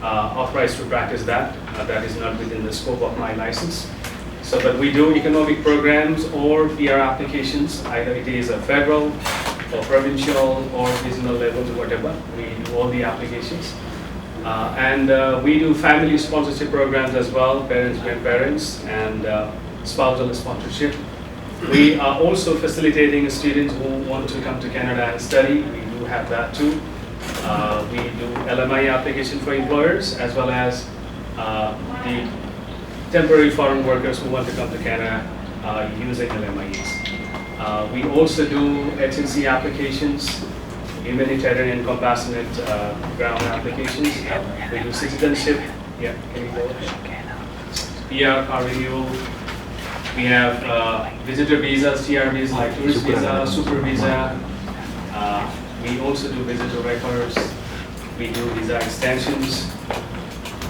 authorized to practice that. That is not within the scope of my license. So, but we do economic programs or PR applications. Either it is a federal or provincial or regional levels, whatever. We do all the applications. And we do family sponsorship programs as well, parents, grandparents, and spousal sponsorship. We are also facilitating students who want to come to Canada and study. We do have that too. We do LMI application for employers as well as the temporary foreign workers who want to come to Canada using LMIs. We also do HNC applications, humanitarian and compassionate ground applications. We do citizenship. Yeah, can you go? PR, car renewal. We have visitor visas, TRVs like tourist visa, super visa. We also do visitor records. We do visa extensions,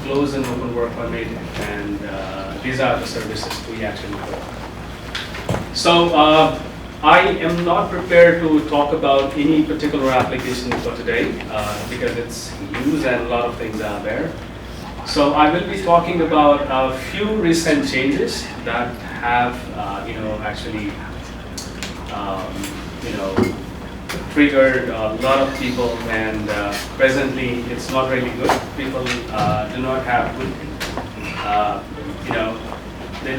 closed and open work permit, and these are the services we actually provide. So I am not prepared to talk about any particular application for today because it's used and a lot of things are there. So I will be talking about a few recent changes that have, actually, triggered a lot of people, and presently it's not really good. People do not have good, they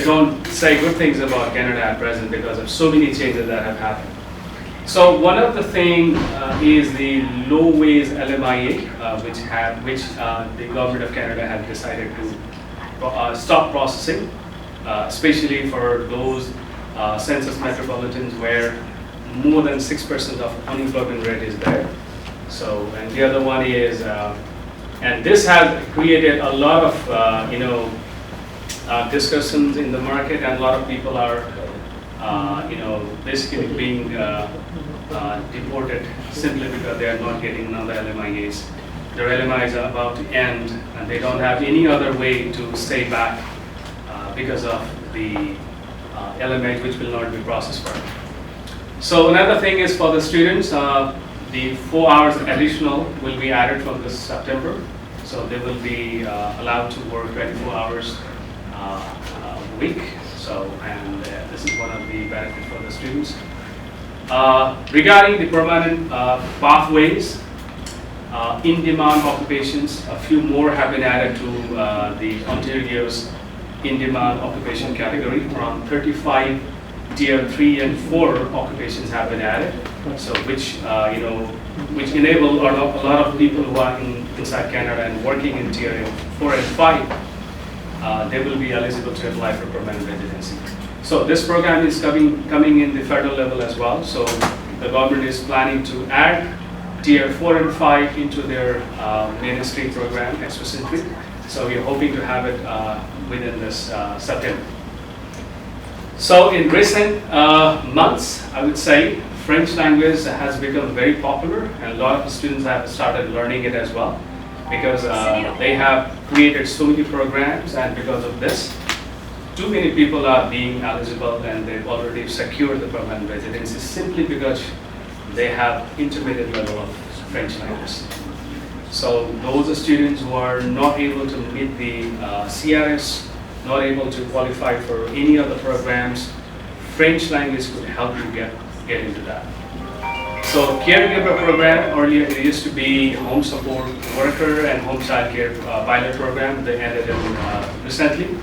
don't say good things about Canada at present because of so many changes that have happened. So one of the thing is the low wage LMIA, which the government of Canada has decided to stop processing, especially for those census metropolitans where more than 6% of unemployment rate is there. So, and the other one is, and this has created a lot of discussions in the market, and a lot of people are basically being deported simply because they are not getting another LMIAs. Their LMIs are about to end, and they don't have any other way to stay back because of the LMIs which will not be processed for. So another thing is for the students, the 4 hours additional will be added from this September. So they will be allowed to work 24 hours a week. So, and this is one of the benefits for the students. Regarding the permanent pathways, in-demand occupations, a few more have been added to the Ontario's in-demand occupation category. Around 35 tier 3 and 4 occupations have been added. So which which enable a lot of people who are inside Canada and working in tier 4 and 5, they will be eligible to apply for permanent residency. So this program is coming in the federal level as well. So the government is planning to add tier 4 and 5 into their mainstream program explicitly. So we're hoping to have it within this September. So in recent months, I would say French language has become very popular, and a lot of students have started learning it as well, because they have created so many programs, and because of this, too many people are being eligible and they've already secured the permanent residency simply because they have intermediate level of French language. So those students who are not able to meet the CRS, not able to qualify for any of the programs, French language could help you get into that. So caregiver program, earlier it used to be home support worker and home child care pilot program. They ended in recently,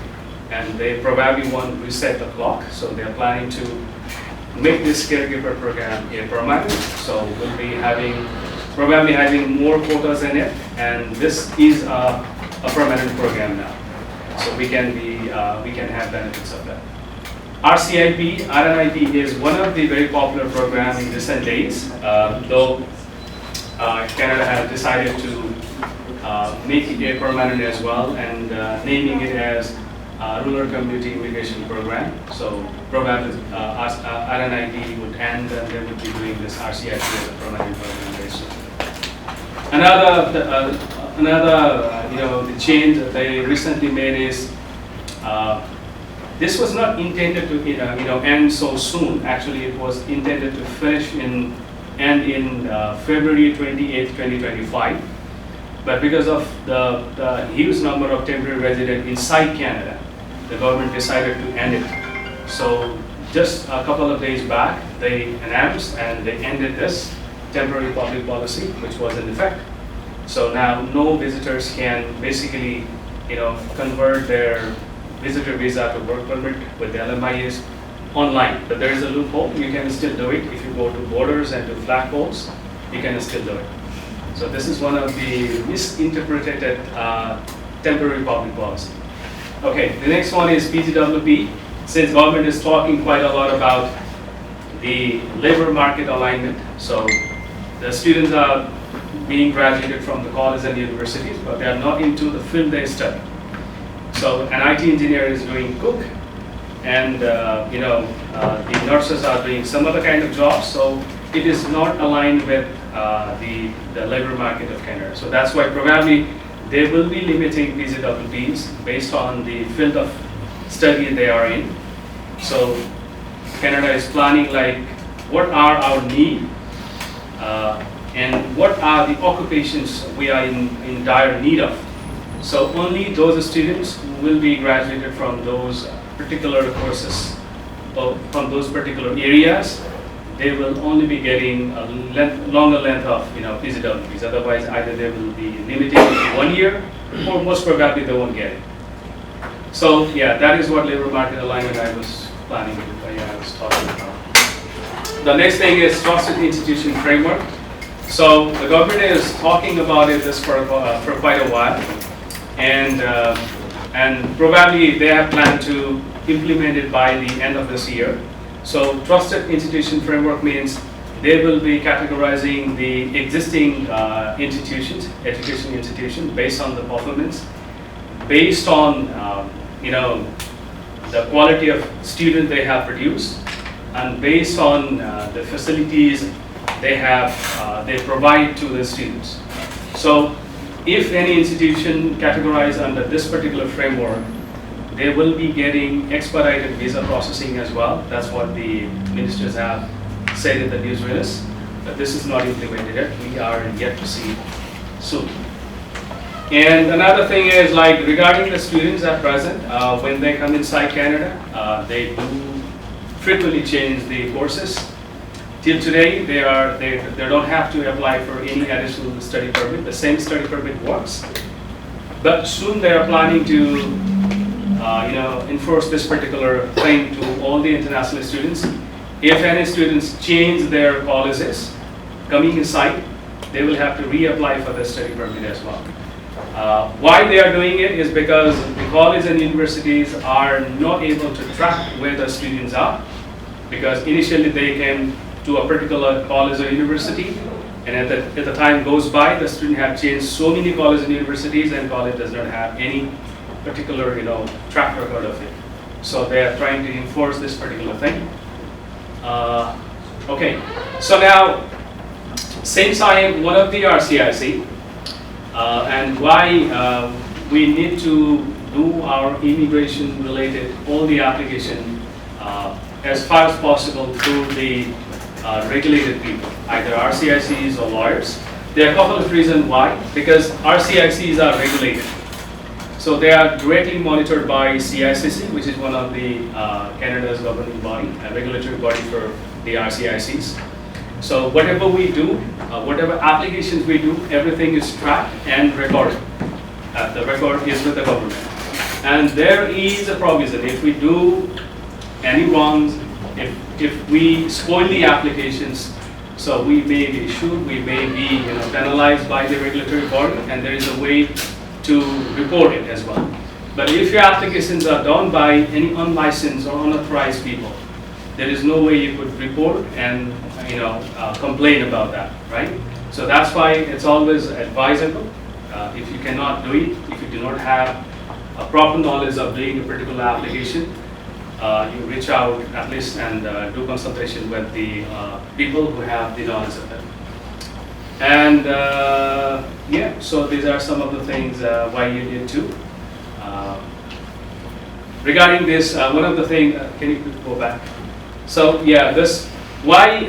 and they probably want to reset the clock. So they're planning to make this caregiver program a permanent. So we'll be probably having more quotas in it, and this is a permanent program now. So we can have benefits of that. RNIP is one of the very popular programs in recent days, though Canada has decided to make it a permanent as well, and naming it as Rural Community Immigration Program. So probably RNIP would end, and they would be doing this RCIP as a permanent program based. Another the change that they recently made is this was not intended to end so soon. Actually, it was intended to end in February 28, 2025. But because of the huge number of temporary residents inside Canada, the government decided to end it. So just a couple of days back, they announced and they ended this temporary public policy, which was in effect. So now no visitors can basically convert their visitor visa to work permit with the LMIAs online. But there is a loophole. You can still do it. If you go to borders and to flagpoles, you can still do it. So this is one of the misinterpreted temporary public policy. Okay, the next one is PGWP. Since government is talking quite a lot about the labor market alignment, so the students are being graduated from the colleges and universities, but they are not into the field they study. So an IT engineer is doing cook, and the nurses are doing some other kind of jobs. So it is not aligned with the labor market of Canada. So that's why probably they will be limiting PGWPs based on the field of study they are in. So Canada is planning like what are our needs and what are the occupations we are in dire need of. So only those students who will be graduated from those particular courses or from those particular areas, they will only be getting a longer length of PGWPs. Otherwise, either they will be limited to 1 year, or most probably they won't get it. So yeah, that is what labor market alignment I was planning to, I was talking about. The next thing is trusted institution framework. So the government is talking about this for quite a while, and probably they have planned to implement it by the end of this year. So trusted institution framework means they will be categorizing the existing institutions, education institutions, based on the performance, based on the quality of student they have produced, and based on the facilities they provide to the students. So if any institution categorized under this particular framework, they will be getting expedited visa processing as well. That's what the ministers have said in the news release. But this is not implemented yet. We are yet to see soon. And another thing is, like, regarding the students at present, when they come inside Canada, they do frequently change the courses. Till today, they don't have to apply for any additional study permit. The same study permit works. But soon they are planning to enforce this particular thing to all the international students. If any students change their policies coming inside, they will have to reapply for the study permit as well. Why they are doing it is because the colleges and universities are not able to track where the students are, because initially they came to a particular college or university, and at the time goes by, the student have changed so many colleges and universities, and college does not have any particular track record of it. So they are trying to enforce this particular thing. Okay, so now since I am one of the RCIC, and why we need to do our immigration related all the application as far as possible through the regulated people, either RCICs or lawyers. There are a couple of reasons why. Because RCICs are regulated. So they are directly monitored by CICC, which is one of the Canada's governing body, a regulatory body for the RCICs. So whatever we do, whatever applications we do, everything is tracked and recorded. The record is with the government. And there is a provision. If we do any wrongs, if we spoil the applications, so we may be issued, we may be penalized by the regulatory body, and there is a way to report it as well. But if your applications are done by any unlicensed or unauthorized people, there is no way you could report and complain about that, right? So that's why it's always advisable, if you cannot do it, if you do not have a proper knowledge of doing a particular application, you reach out at least and do consultation with the people who have the knowledge of it. And yeah, so these are some of the things why you need to. Regarding this, one of the things, can you go back? So yeah, this why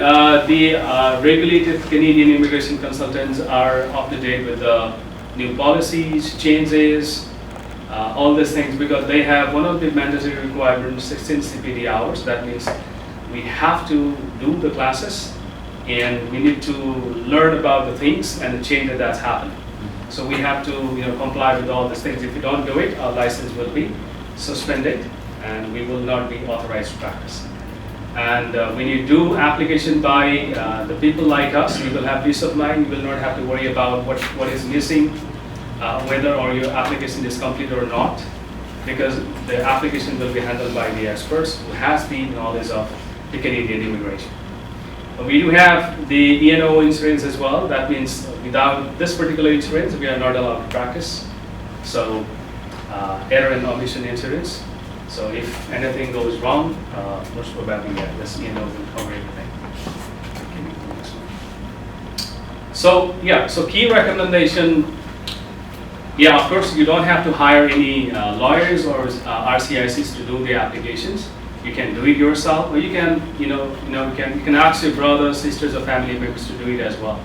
the regulated Canadian immigration consultants are up to date with the new policies, changes, all these things, because they have one of the mandatory requirements, 16 CPD hours. That means we have to do the classes and we need to learn about the things and the change that's happening. So we have to comply with all these things. If we don't do it, our license will be suspended and we will not be authorized to practice. And when you do application by the people like us, you will have peace of mind. You will not have to worry about what is missing, whether or your application is complete or not, because the application will be handled by the experts who has the knowledge of the Canadian immigration. We do have the E&O insurance as well. That means without this particular insurance, we are not allowed to practice. So error and omission insurance. So if anything goes wrong, most probably this E&O will cover everything. So yeah, so key recommendation. Yeah, of course, you don't have to hire any lawyers or RCICs to do the applications. You can do it yourself, or you can, you can ask your brothers, sisters, or family members to do it as well.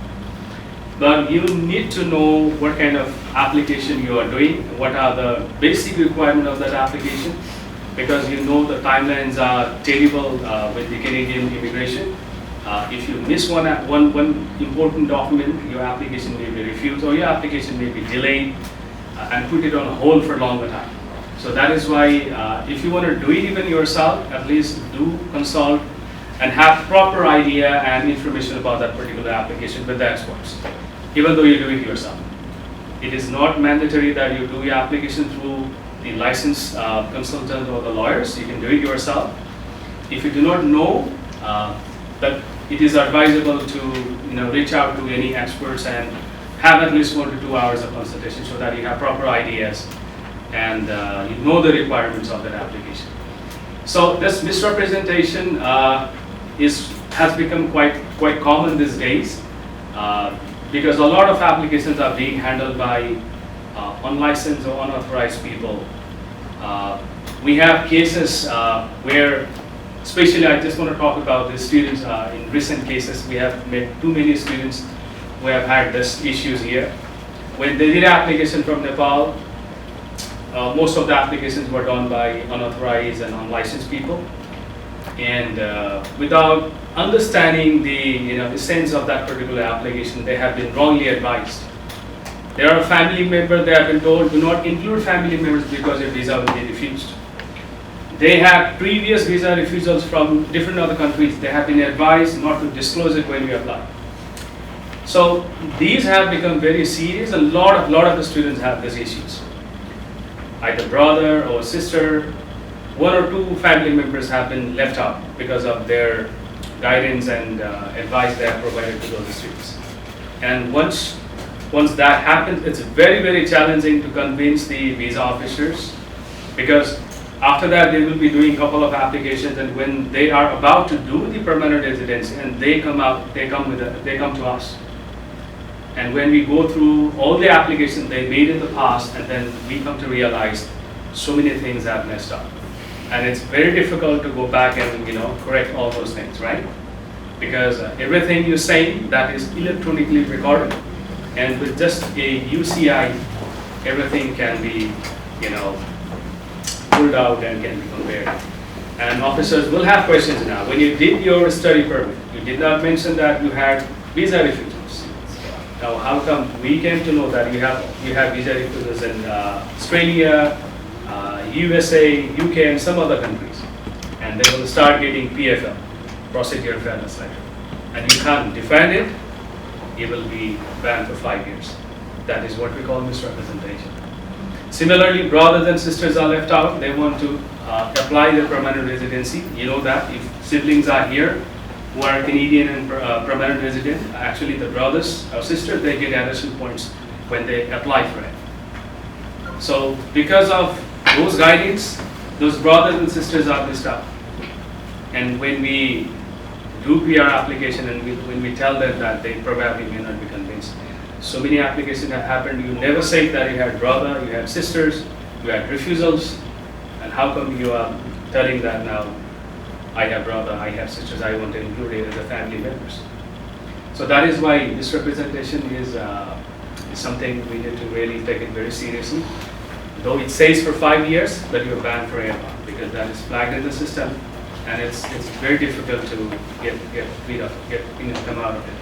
But you need to know what kind of application you are doing, what are the basic requirements of that application, because the timelines are terrible with the Canadian immigration. If you miss one important document, your application may be refused, or your application may be delayed and put it on hold for a longer time. So that is why if you want to do it even yourself, at least do consult and have proper idea and information about that particular application with the experts, even though you do it yourself. It is not mandatory that you do your application through the licensed consultant or the lawyers. You can do it yourself. If you do not know, that it is advisable to reach out to any experts and have at least 1 to 2 hours of consultation so that you have proper ideas and you know the requirements of that application. So this misrepresentation has become quite common these days because a lot of applications are being handled by unlicensed or unauthorized people. We have cases where, especially I just want to talk about the students. In recent cases, we have met too many students who have had this issues here. When they did application from Nepal, most of the applications were done by unauthorized and unlicensed people, and without understanding the essence of that particular application, they have been wrongly advised. There are family members, they have been told, do not include family members because your visa will be refused. They have previous visa refusals from different other countries. They have been advised not to disclose it when we apply. So these have become very serious. A lot of the students have these issues. Either brother or sister, 1 or 2 family members have been left out because of their guidance and advice they have provided to those students. And once that happens, it's very, very challenging to convince the visa officers, because after that they will be doing a couple of applications, and when they are about to do the permanent residency and they come to us. And when we go through all the applications they made in the past, and then we come to realize so many things have messed up. And it's very difficult to go back and correct all those things, right? Because everything you say, that is electronically recorded, and with just a UCI, everything can be pulled out and can be compared. And officers will have questions now. When you did your study permit, you did not mention that you had visa refusals. Now, how come we came to know that you have visa refusals in Australia, USA, UK, and some other countries, and they will start getting PFL, Procedure Fairness Letter, and you can't defend it, you will be banned for 5 years. That is what we call misrepresentation. Similarly, brothers and sisters are left out. They want to apply their permanent residency. You know that if siblings are here who are Canadian and permanent resident, actually the brothers or sisters, they get additional points when they apply for it. So because of those guidance, those brothers and sisters are missed out. And when we do PR application and when we tell them that, they probably may not be convinced. So many applications have happened. You never say that you had brother, you had sisters, you had refusals, and how come you are telling that now? I have brother, I have sisters, I want to include it as a family members. So that is why this representation is something we need to really take it very seriously. Though it says for 5 years, but you're banned forever, because that is flagged in the system, and it's very difficult to get rid of, come out of it.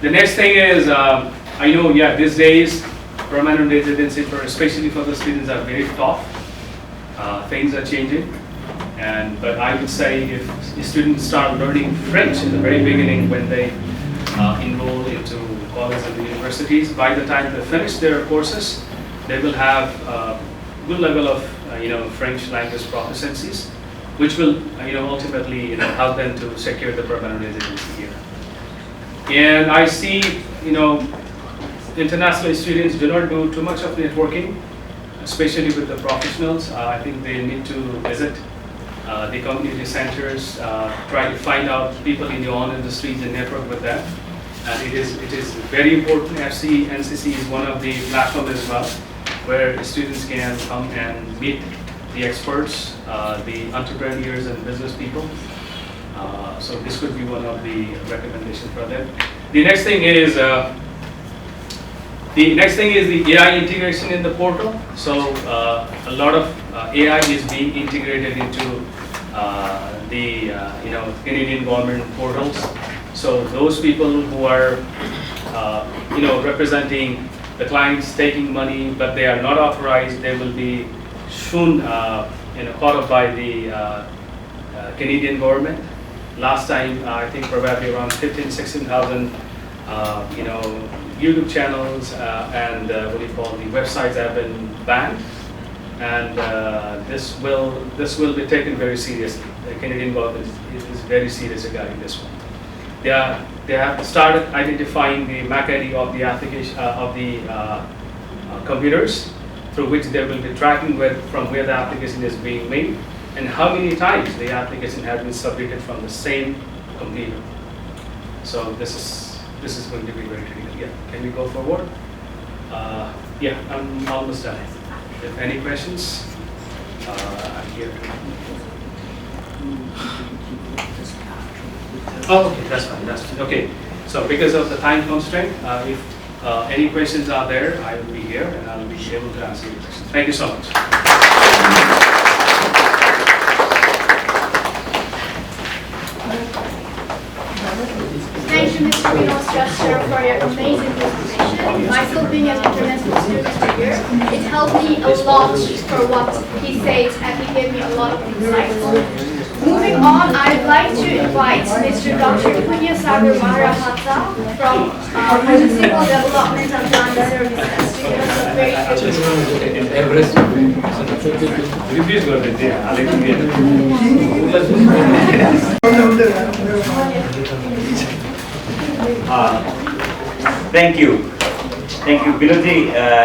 The next thing is, I know, these days, permanent residency, especially for the students, are very tough. Things are changing. But I would say if the students start learning French in the very beginning when they enroll into colleges and universities, by the time they finish their courses, they will have a good level of French language proficiencies, which will ultimately help them to secure the permanent residency here. And I see international students do not do too much of networking, especially with the professionals. I think they need to visit the community centers, try to find out people in your own industries and network with them. And it is very important. FCNCC is one of the platforms as well, where students can come and meet the experts, the entrepreneurs and business people. So this could be one of the recommendations for them. The next thing is the AI integration in the portal. So a lot of AI is being integrated into the Canadian government portals. So those people who are representing the clients taking money, but they are not authorized, they will be soon caught up by the Canadian government. last time, I think probably around 15, 16,000, you know, YouTube channels and what do you call the websites have been banned, and this will be taken very seriously. The Canadian government is very serious regarding this one. They have started identifying the MAC ID of the application of the computers, through which they will be tracking from where the application is being made and how many times the application has been submitted from the same computer. So this is going to be very critical. Yeah, can we go forward? Yeah, I'm almost done. If any questions, I'm here. Oh, okay, that's fine. That's fine. Okay. So because of the time constraint, if any questions are there, I will be here and I will be able to answer your questions. Thank you so much. Thank you, Mr. Vinod Strasser, for your amazing presentation. Myself being an international student here, it helped me a lot for what he said, and he gave me a lot of insights. Moving on, I'd like to invite Mr. Dr. Punya Sagar Maharahatta from Municipal Development and Land Services to give us a very Thank you. Thank you, Vinodji.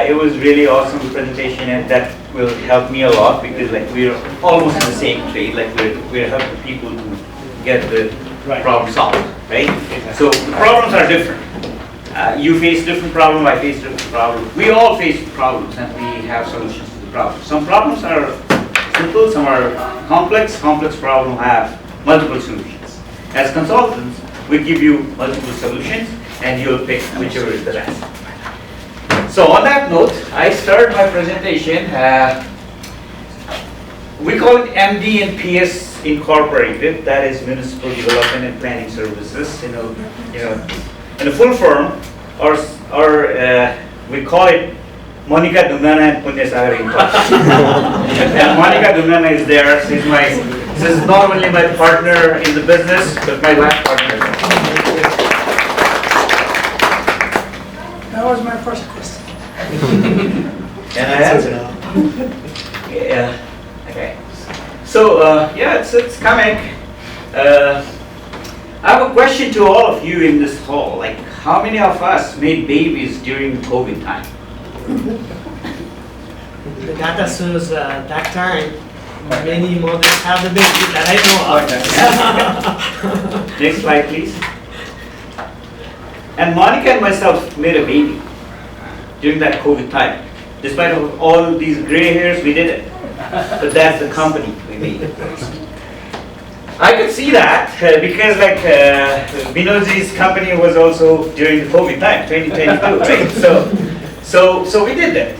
It was really awesome presentation, and that will help me a lot because like we're almost in the same trade. Like we're helping people to get the problem solved, right? So problems are different. You face different problem, I face different problem. We all face problems, and we have solutions to the problem. Some problems are simple, some are complex. Complex problems have multiple solutions. As consultants, we give you multiple solutions, and you'll pick whichever is the best. So on that note, I start my presentation. We call it MD and PS Incorporated. That is Municipal Development and Planning Services. You know, in a full form, or we call it Monica Dungana and Punya Sagar Incorporated. And Monica Dungana is there. She's not only my partner in the business, but my life partner. That was my first question. And I answer now. Yeah. Okay. So yeah, it's coming. I have a question to all of you in this hall. Like, how many of us made babies during COVID time? The data shows that time many mothers have the baby that I know of. Next slide, please. And Monica and myself made a baby during that COVID time. Despite of all these gray hairs, we did it. But that's the company we made. I could see that because like Vinodji's company was also during the COVID time, 2022, right? So we did that.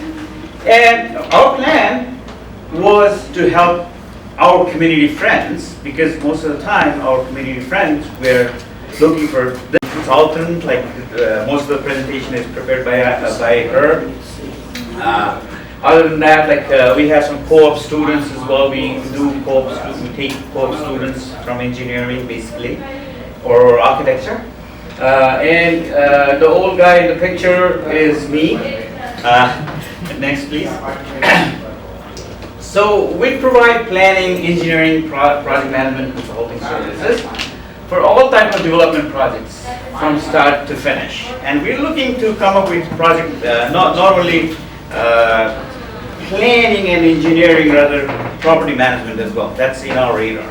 And our plan was to help our community friends, because most of the time our community friends were looking for the consultant, like most of the presentation is prepared by her. Other than that, like we have some co-op students as well. We do co-op students, we take co-op students from engineering basically, or architecture. And the old guy in the picture is me. Next please. So we provide planning, engineering, project management, consulting services for all types of development projects from start to finish. And we're looking to come up with project, not only planning and engineering, rather property management as well. That's in our radar.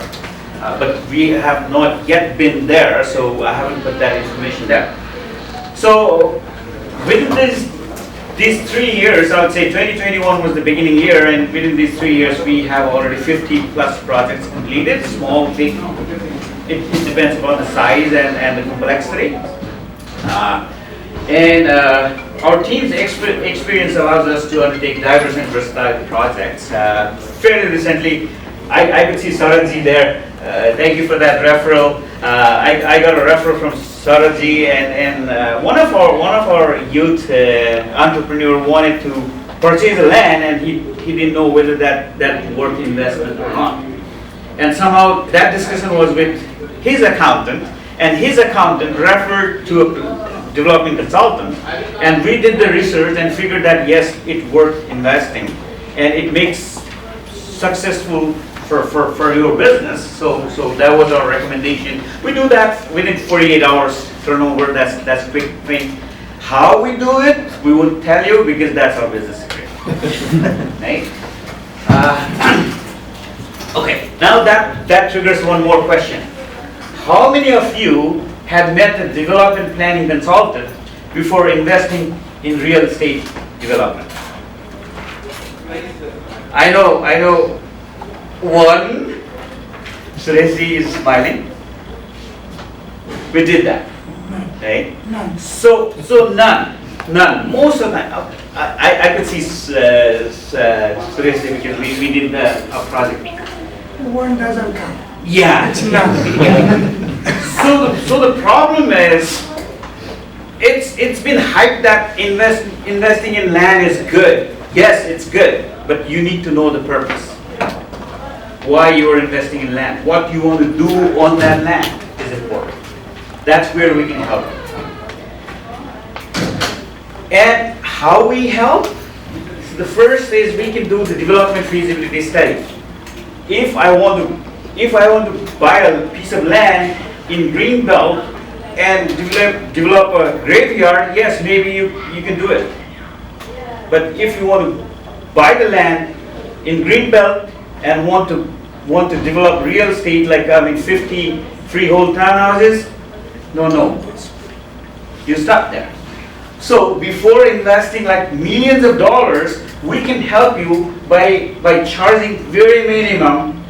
But we have not yet been there, so I haven't put that information there. So within these 3 years, I would say 2021 was the beginning year, and within these 3 years we have already 50 plus projects completed, small, big. It depends upon the size and the complexity. Our team's experience allows us to undertake diverse and versatile projects. Fairly recently, I could see Saratji there. Thank you for that referral. I got a referral from Saratji, and one of our youth entrepreneur wanted to purchase a land, and he didn't know whether that worth investment or not. And somehow that discussion was with his accountant, and his accountant referred to a development consultant, and we did the research and figured that yes, it worth investing, and it makes successful for your business. So that was our recommendation. We do that within 48 hours turnover. That's quick thing. How we do it, we won't tell you because that's our business secret. Right? Okay. Now that triggers one more question. How many of you have met a development planning consultant before investing in real estate development? I know one. Suresi is smiling. We did that. Right? None. So none. Most of the time, I could see Suresi because we did a project. One doesn't count. Yeah. It's none. So the problem is, it's been hyped that investing in land is good. Yes, it's good, but you need to know the purpose. Why you are investing in land, what you want to do on that land is important. That's where we can help. And how we help? The first is we can do the development feasibility study. If I want to buy a piece of land in Greenbelt and develop a graveyard, yes, maybe you can do it. But if you want to buy the land in Greenbelt and want to develop real estate, like 50 freehold townhouses, no, you stop there. So before investing like millions of dollars, we can help you by charging very minimum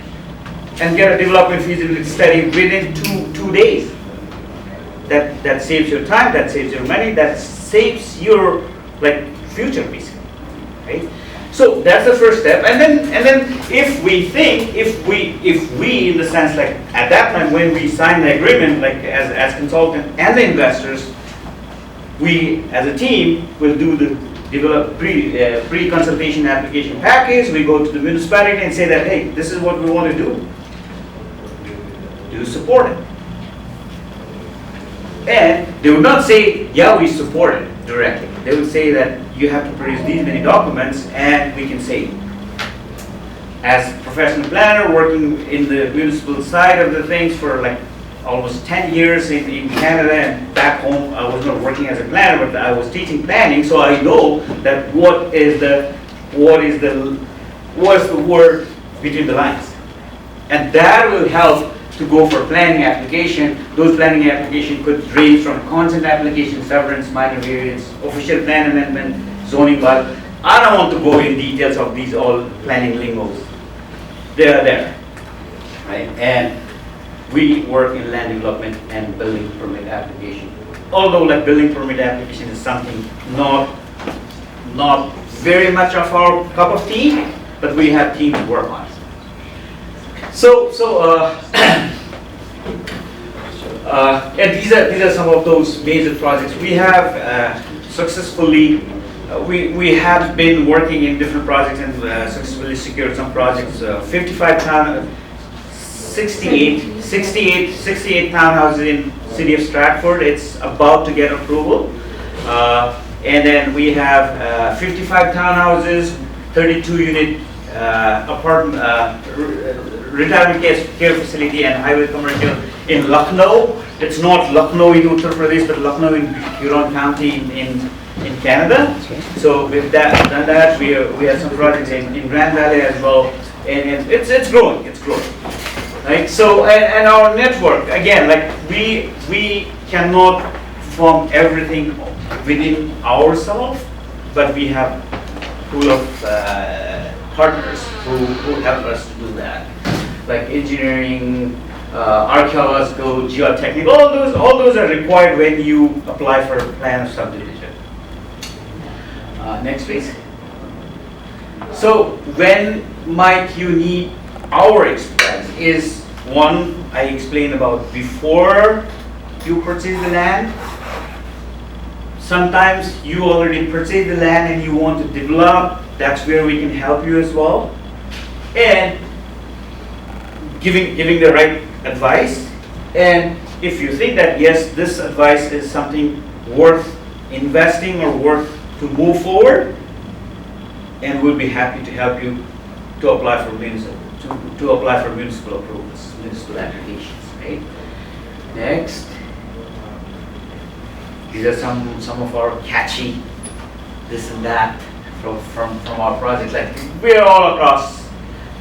and get a development feasibility study within two days. That saves your time, that saves your money, that saves your future basically, right? So that's the first step, and then if we in the sense like at that time when we sign the agreement as consultant and the investors, we as a team will do the develop pre-consultation application package. We go to the municipality and say that, hey, this is what we want to do. Do you support it? And they would not say, yeah, we support it directly. They would say that you have to produce these many documents, and we can say, as a professional planner working in the municipal side of the things for almost 10 years in Canada and back home, I was not working as a planner, but I was teaching planning, so I know that what's the word between the lines, and that will help to go for planning application. Those planning application could range from consent application, severance, minor variance, official plan amendment, zoning bylaw. I don't want to go in details of these all planning lingos. They are there, right? And we work in land development and building permit application. Although building permit application is something not very much of our cup of tea, but we have teams to work on it. And these are some of those major projects we have successfully. We have been working in different projects and successfully secured some projects. 68 townhouses in city of Stratford. It's about to get approval, and then we have 55 townhouses, 32 unit apartment. Retirement care facility and highway commercial in Lucknow. It's not Lucknow in Uttar Pradesh, but Lucknow in Huron County in Canada. So with done that, we have some projects in Grand Valley as well, and it's growing. Right. So and our network again, we cannot form everything within ourselves, but we have a pool of partners who help us to do that. Like engineering, archaeological, geotechnical, all those are required when you apply for a plan of subdivision. Next please. So when might you need our expertise is one I explained about before you purchase the land. Sometimes you already purchased the land and you want to develop, that's where we can help you as well. And giving the right advice And if you think that yes, this advice is something worth investing or worth to move forward, and we'll be happy to help you to apply for municipal approvals, municipal applications, right? Next, these are some of our catchy this and that from our projects. Like we're all across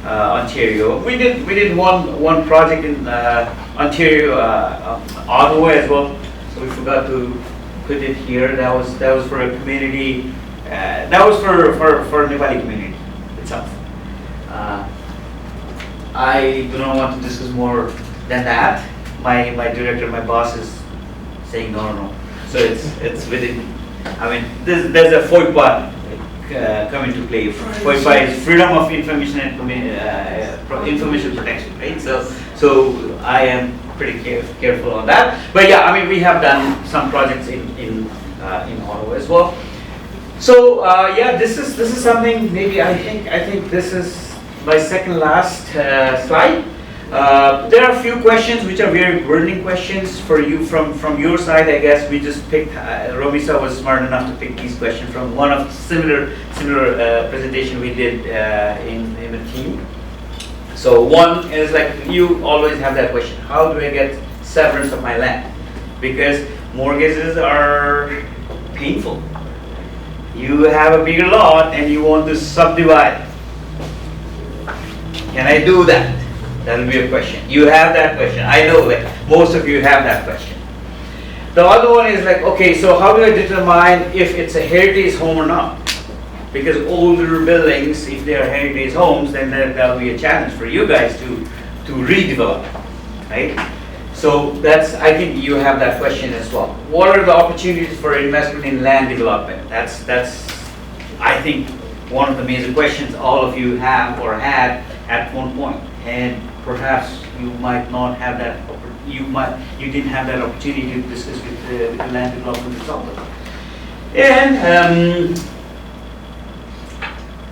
Ontario. We did one project in Ontario, Ottawa as well. So we forgot to put it here. That was for a community. That was for Nepali community itself. I do not want to discuss more than that. My director, my boss is saying no. So it's within. I mean, there's a FOIPA come into play. FOIPA is Freedom of Information and Information Protection, right? So I am pretty careful on that. But yeah, I mean, we have done some projects in Ottawa as well. So yeah, this is something. Maybe I think this is my second last slide. There are a few questions which are very burning questions for you from your side. I guess we just picked. Romisa was smart enough to pick these questions from one of similar presentation we did in a team. So one is like, you always have that question: how do I get severance of my land? Because mortgages are painful. You have a bigger lot and you want to subdivide. Can I do that? That will be a question. You have that question. I know that most of you have that question. The other one is like, okay, so how do I determine if it's a heritage home or not? Because older buildings, if they are heritage homes, then that will be a challenge for you guys to redevelop, right? So that's, I think you have that question as well. What are the opportunities for investment in land development? That's I think one of the major questions all of you have or had at one point, and perhaps you might not have that. You didn't have that opportunity to discuss with the land development consultant. And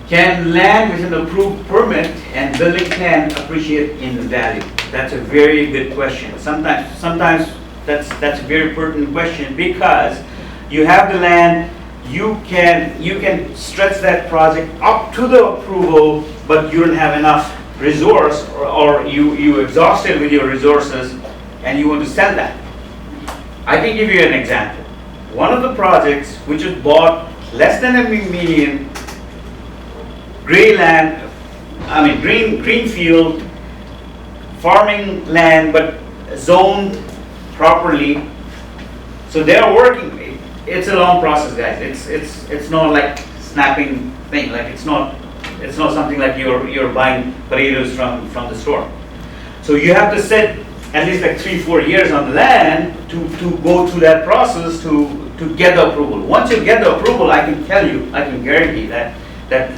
can land with an approved permit and building plan appreciate in value? That's a very good question. Sometimes that's a very pertinent question, because you have the land, you can stretch that project up to the approval, but you don't have enough resource, or you exhausted with your resources and you want to sell that. I can give you an example. One of the projects which was bought less than $1 million, gray land, I mean greenfield farming land, but zoned properly. So they are working. It's a long process, guys. It's not like snapping thing. Like it's not something like you're buying potatoes from the store. So you have to sit at least like 3-4 years on the land to go through that process to get the approval. Once you get the approval, I can tell you, I can guarantee that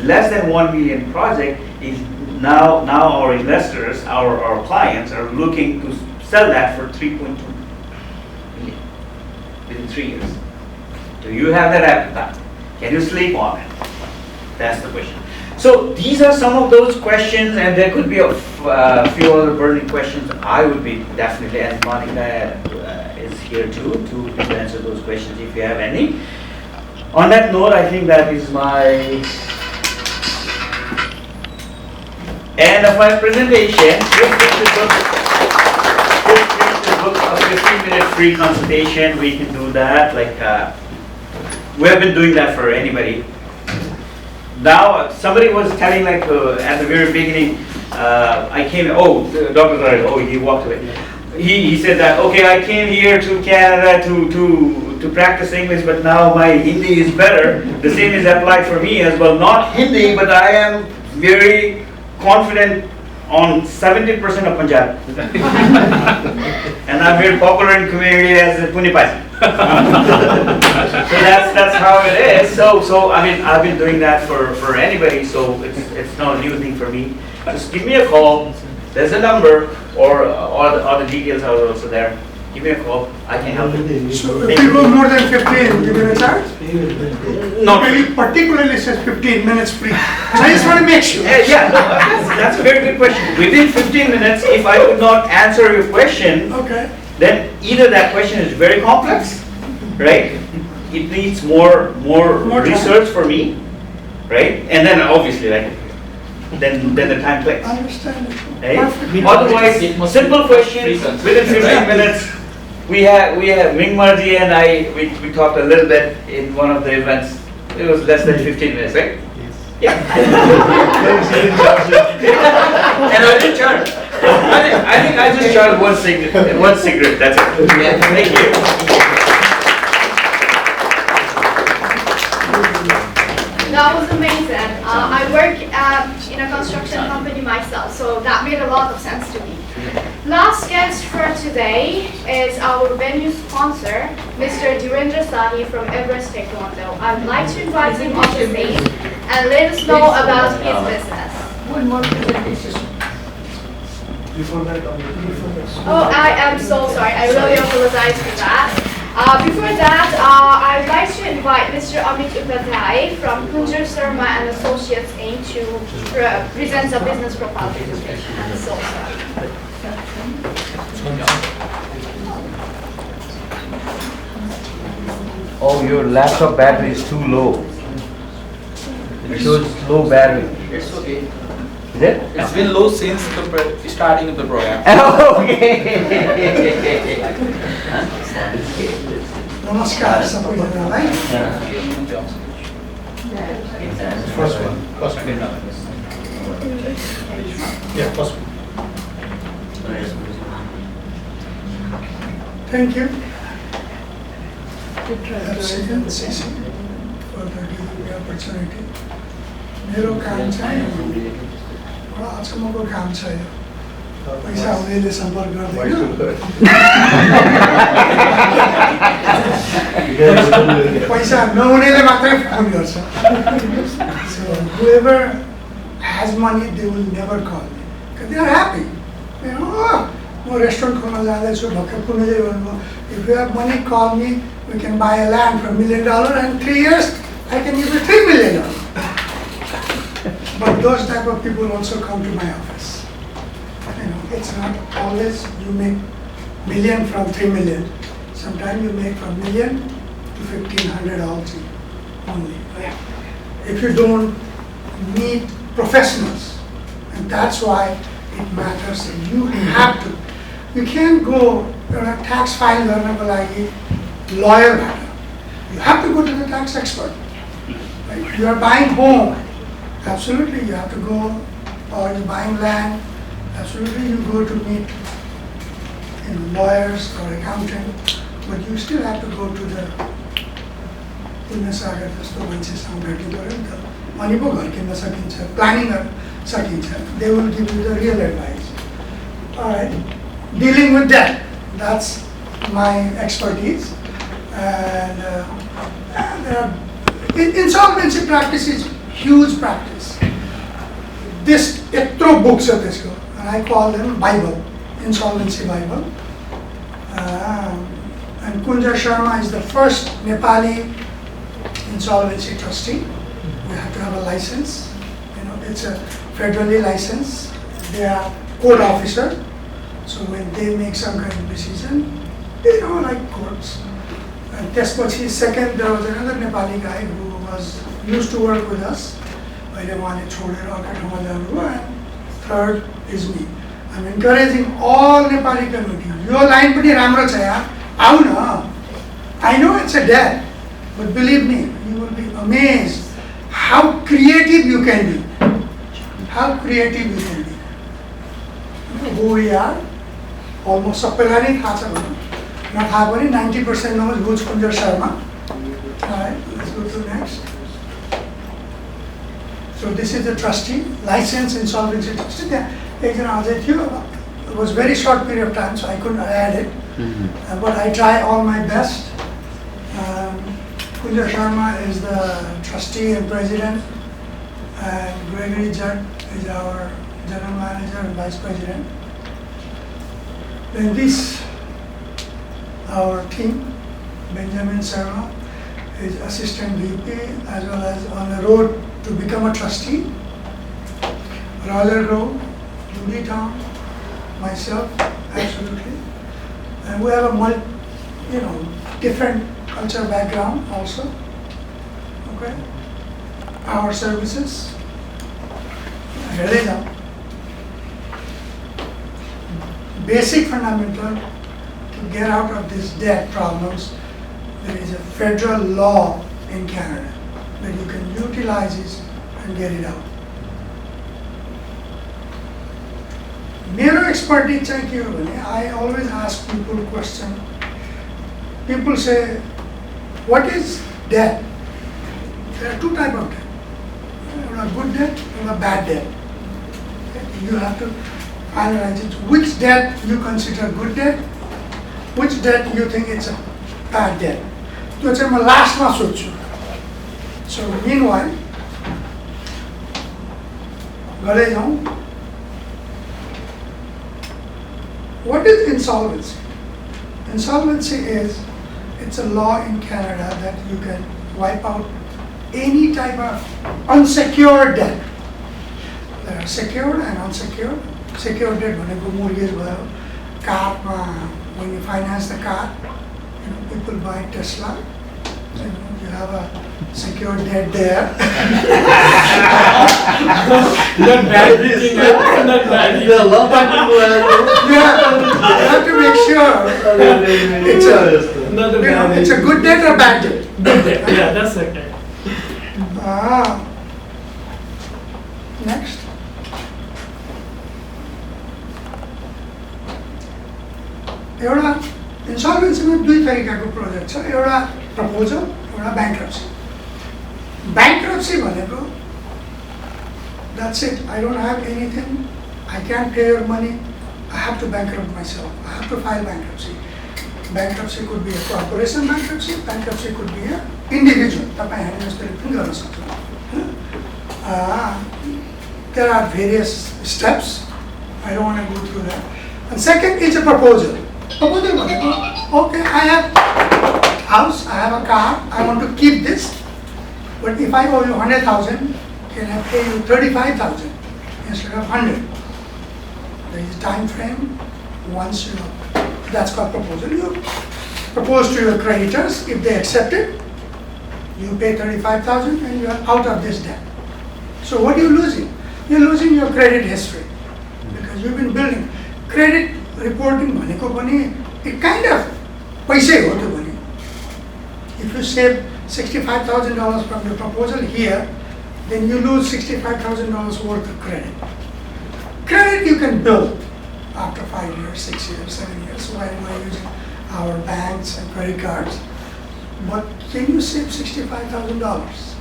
less than $1 million project is now our investors, our clients are looking to sell that for $3.2 million within 3 years. Do you have that appetite? Can you sleep on it? That's the question. So these are some of those questions, and there could be a few other burning questions. I would be definitely, and Monica is here too to answer those questions if you have any. On that note, I think that is my end of my presentation. Book a 15-minute free consultation. We can do that. Like we have been doing that for anybody. Now, somebody was telling, like, at the very beginning, I came, Dr. Zared, he walked away. He said that, okay, I came here to Canada to practice English, but now my Hindi is better. The same is applied for me as well. Not Hindi, but I am very confident on 70% of Punjabi. And I'm very popular in community as a Pune Paisi. So that's how it is. So I mean, I've been doing that for anybody, so it's not a new thing for me. Just give me a call. There's a number, or the details are also there. Give me a call. I can help you. So if you go more than 15, you're gonna charge? No. Maybe particularly says 15 minutes free. I just want to make sure. Yeah, no, that's a very good question. Within 15 minutes, if I could not answer your question, Okay. then either that question is very complex, right? It needs more More time. research for me, right? And then obviously, like, then the time clicks, Understand it. right? Perfect. Otherwise, simple questions within 15 minutes. We have Ming Marji and I. We talked a little bit in one of the events. It was less than 15 minutes, right? Yeah. And I didn't charge. I think I just charged one cigarette. That's it. Thank you. That was amazing. I work in a construction company myself, so that made a lot of sense to me. Last guest for today is our venue sponsor, Mr. Dhirendra Sahi from Everest Taekwondo. I'd like to invite him on the stage and let us know about his business. One more presentation. Oh, I am so sorry. I really apologize for that. Before that, I'd like to invite Mr. Amit Upadhyay from Kunjar Sharma and Associates Inc. to present a business profile presentation. I'm so sorry. Oh, your laptop battery is too low. It shows low battery. It's okay. Is it? It's been low since the starting of the program. Okay. Namaskar, right? First one. Yeah, first one. Thank you. FCNCC for the opportunity. मेरो काम चाहिँ अचम्मको काम छ यो पैसा हुनेले सम्पर्क गर्दैन पैसा नहुनेले मात्रै फोन गर्छ so whoever has money they will never call me because they are happy you know म रेस्टुरेन्ट खोल्न जाँदैछु भर्खर कुनैले भन्नुभयो if you have money call me we can buy a land for $1 million and 3 years I can give you $3 million. But those type of people also come to my office. You know, it's not always you make million from 3 million. Sometimes you make from million to 1,500 also only. Right? If you don't meet professionals, and that's why it matters. You have to. You can't go tax file lawyer matter. You have to go to the tax expert. Right? You are buying home. Absolutely, you have to go, or you're buying land. Absolutely, you go to meet lawyers or accountant, but you still have to go to the planning. They will give you the real advice. All right, dealing with debt, that's my expertise. And insolvency practice is huge practice. This etro books of this, and I call them Bible, Insolvency Bible. And Kunjar Sharma is the first Nepali insolvency trustee. We have to have a license. You know, it's a federally licensed. They are court officer. So when they make some kind of decision, they know like courts. And Tespachi second, there was another Nepali guy who used to work with us. And third is me. I'm encouraging all Nepali community. Your line pani ramro cha yaar. Aau na. I know it's a debt, but believe me, you will be amazed how creative you can be. How creative you can be. You know who we are? Almost sabaiलाई थाहा छ भनौं. Not 90% knows who's Kunjar Sharma. Alright, let's go to next. So this is the trustee, licensed insolvency trustee. It was a very short period of time, so I couldn't add it. But I try all my best. Kunjar Sharma is the trustee and president, and Gregory Judd is our general manager and vice president. Then this our team. Benjamin Sharma is assistant VP as well as on the road to become a trustee. Roger Grove, Judy Town, myself, absolutely. And we have a different culture background also. Okay. Our services, really now. Basic fundamental to get out of these debt problems, there is a federal law in Canada that you can utilize it and get it out. मेरो expertise चाहिँ के हो भने I always ask people a question. People say, what is debt? There are two types of debt. A good debt and a bad debt. You have to analyze it. Which debt you consider good debt? Which debt you think it's a bad debt? त्यो चाहिँ म लास्टमा सोध्छु. So meanwhile, गर्दै जाउँ. What is insolvency? Insolvency is, it's a law in Canada that you can wipe out any type of unsecured debt. There are secured and unsecured. Secured debt भनेको mortgage भयो, car when you finance the car, people buy Tesla. You have a secured debt there. Not bad thing, not bad. There are a lot of people You have to make sure it's a good debt or bad debt. Good debt, yeah, that's okay. Next. एउटा इन्सल्भेन्सीमा दुई तरिकाको project छ. एउटा proposal, एउटा bankruptcy. Bankruptcy भनेको that's it. I don't have anything. I can't pay your money. I have to bankrupt myself. I have to file bankruptcy. Bankruptcy could be a corporation bankruptcy. Bankruptcy could be an individual. तपाईहरुले जस्तै पनि गर्न सक्नुहुन्छ. There are various steps. I don't want to go through that. And second is a proposal. Proposal भनेको, okay, I have house, I have a car, I want to keep this, but if I owe you 100,000, can I pay you 35,000 instead of 100? There is a time frame. Once you, that's called proposal. You propose to your creditors. If they accept it, you pay 35,000 and you are out of this debt. So what are you losing? You're losing your credit history because you've been building. Credit reporting भनेको पनि it kind of पैसै हो त्यो पनि. If you save $65,000 from your proposal here, then you lose $65,000 worth of credit. Credit you can build after 5 years, 6 years, 7 years while we're using our banks and credit cards. But can you save $65,000?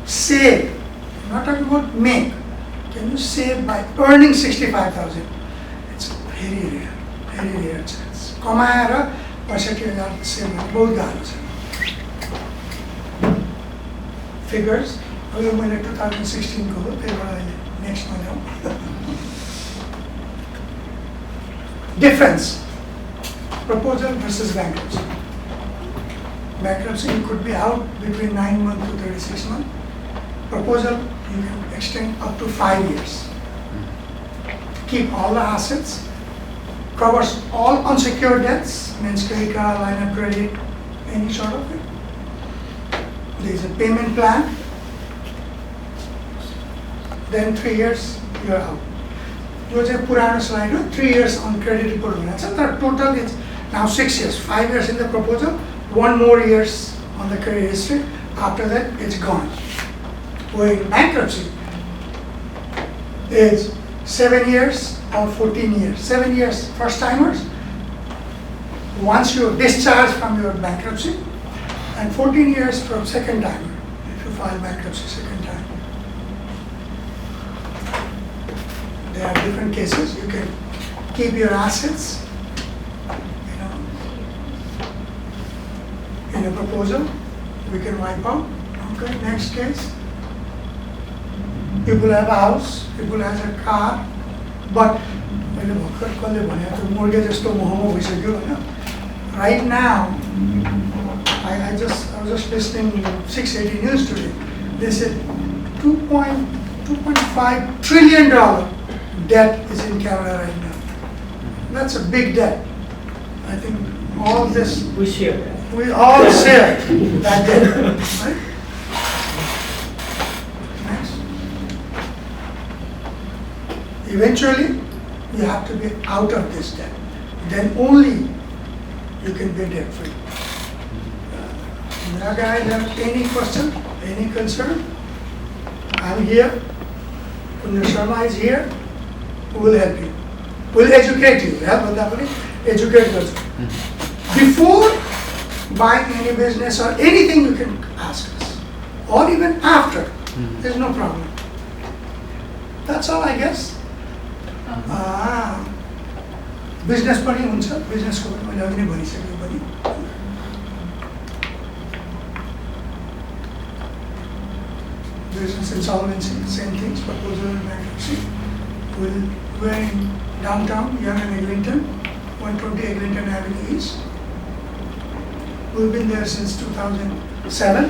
Save. I'm not talking about make. Can you save by earning 65,000? It's very rare chance. कमाएर 65,000 save गर्न बहुत गाह्रो छ. Figures. अब मैले 2016 को हो, त्यसबाट अहिले next one हो. Difference. Proposal versus bankruptcy. Bankruptcy you could be out between 9 months to 36 months. Proposal you can extend up to 5 years. Keep all the assets. Covers all unsecured debts, means credit card, line of credit, any sort of it. There is a payment plan. Then 3 years you are out. यो चाहिँ पुरानो slide हो, 3 years on credit report भनेको छ. तर total is now 6 years. 5 years in the proposal, 1 more years on the credit history. After that, it's gone. Where in bankruptcy is 7 years or 14 years. 7 years first timers. Once you discharge from your bankruptcy, and 14 years from second timer if you file bankruptcy second time. There are different cases. You can keep your assets, in a proposal. We can wipe out. Okay, next case. People have a house, people have a car, but मैले भर्खर कसले भने त्यो mortgage जस्तो महँगो भइसक्यो हैन. right now, I was just listening to 680 News today. They said $2.5 trillion debt is in Canada right now. That's a big debt. I think all this, We share that. we all share that debt, right? Next. Eventually, you have to be out of this debt. Then only you can be debt free. Guys, have any question, any concern? I'm here. Kunja Sharma is here. Who will help you? We'll educate you. Educate you. Before buying any business or anything, you can ask us. Or even after. There's no problem. That's all, I guess. Business पनि हुन्छ, business को पनि मैले अघि नै भनिसकेको पनि. Business insolvency, same things, proposal and bankruptcy. We're in downtown, Young and Eglinton, 120 Eglinton Avenue East. We've been there since 2007.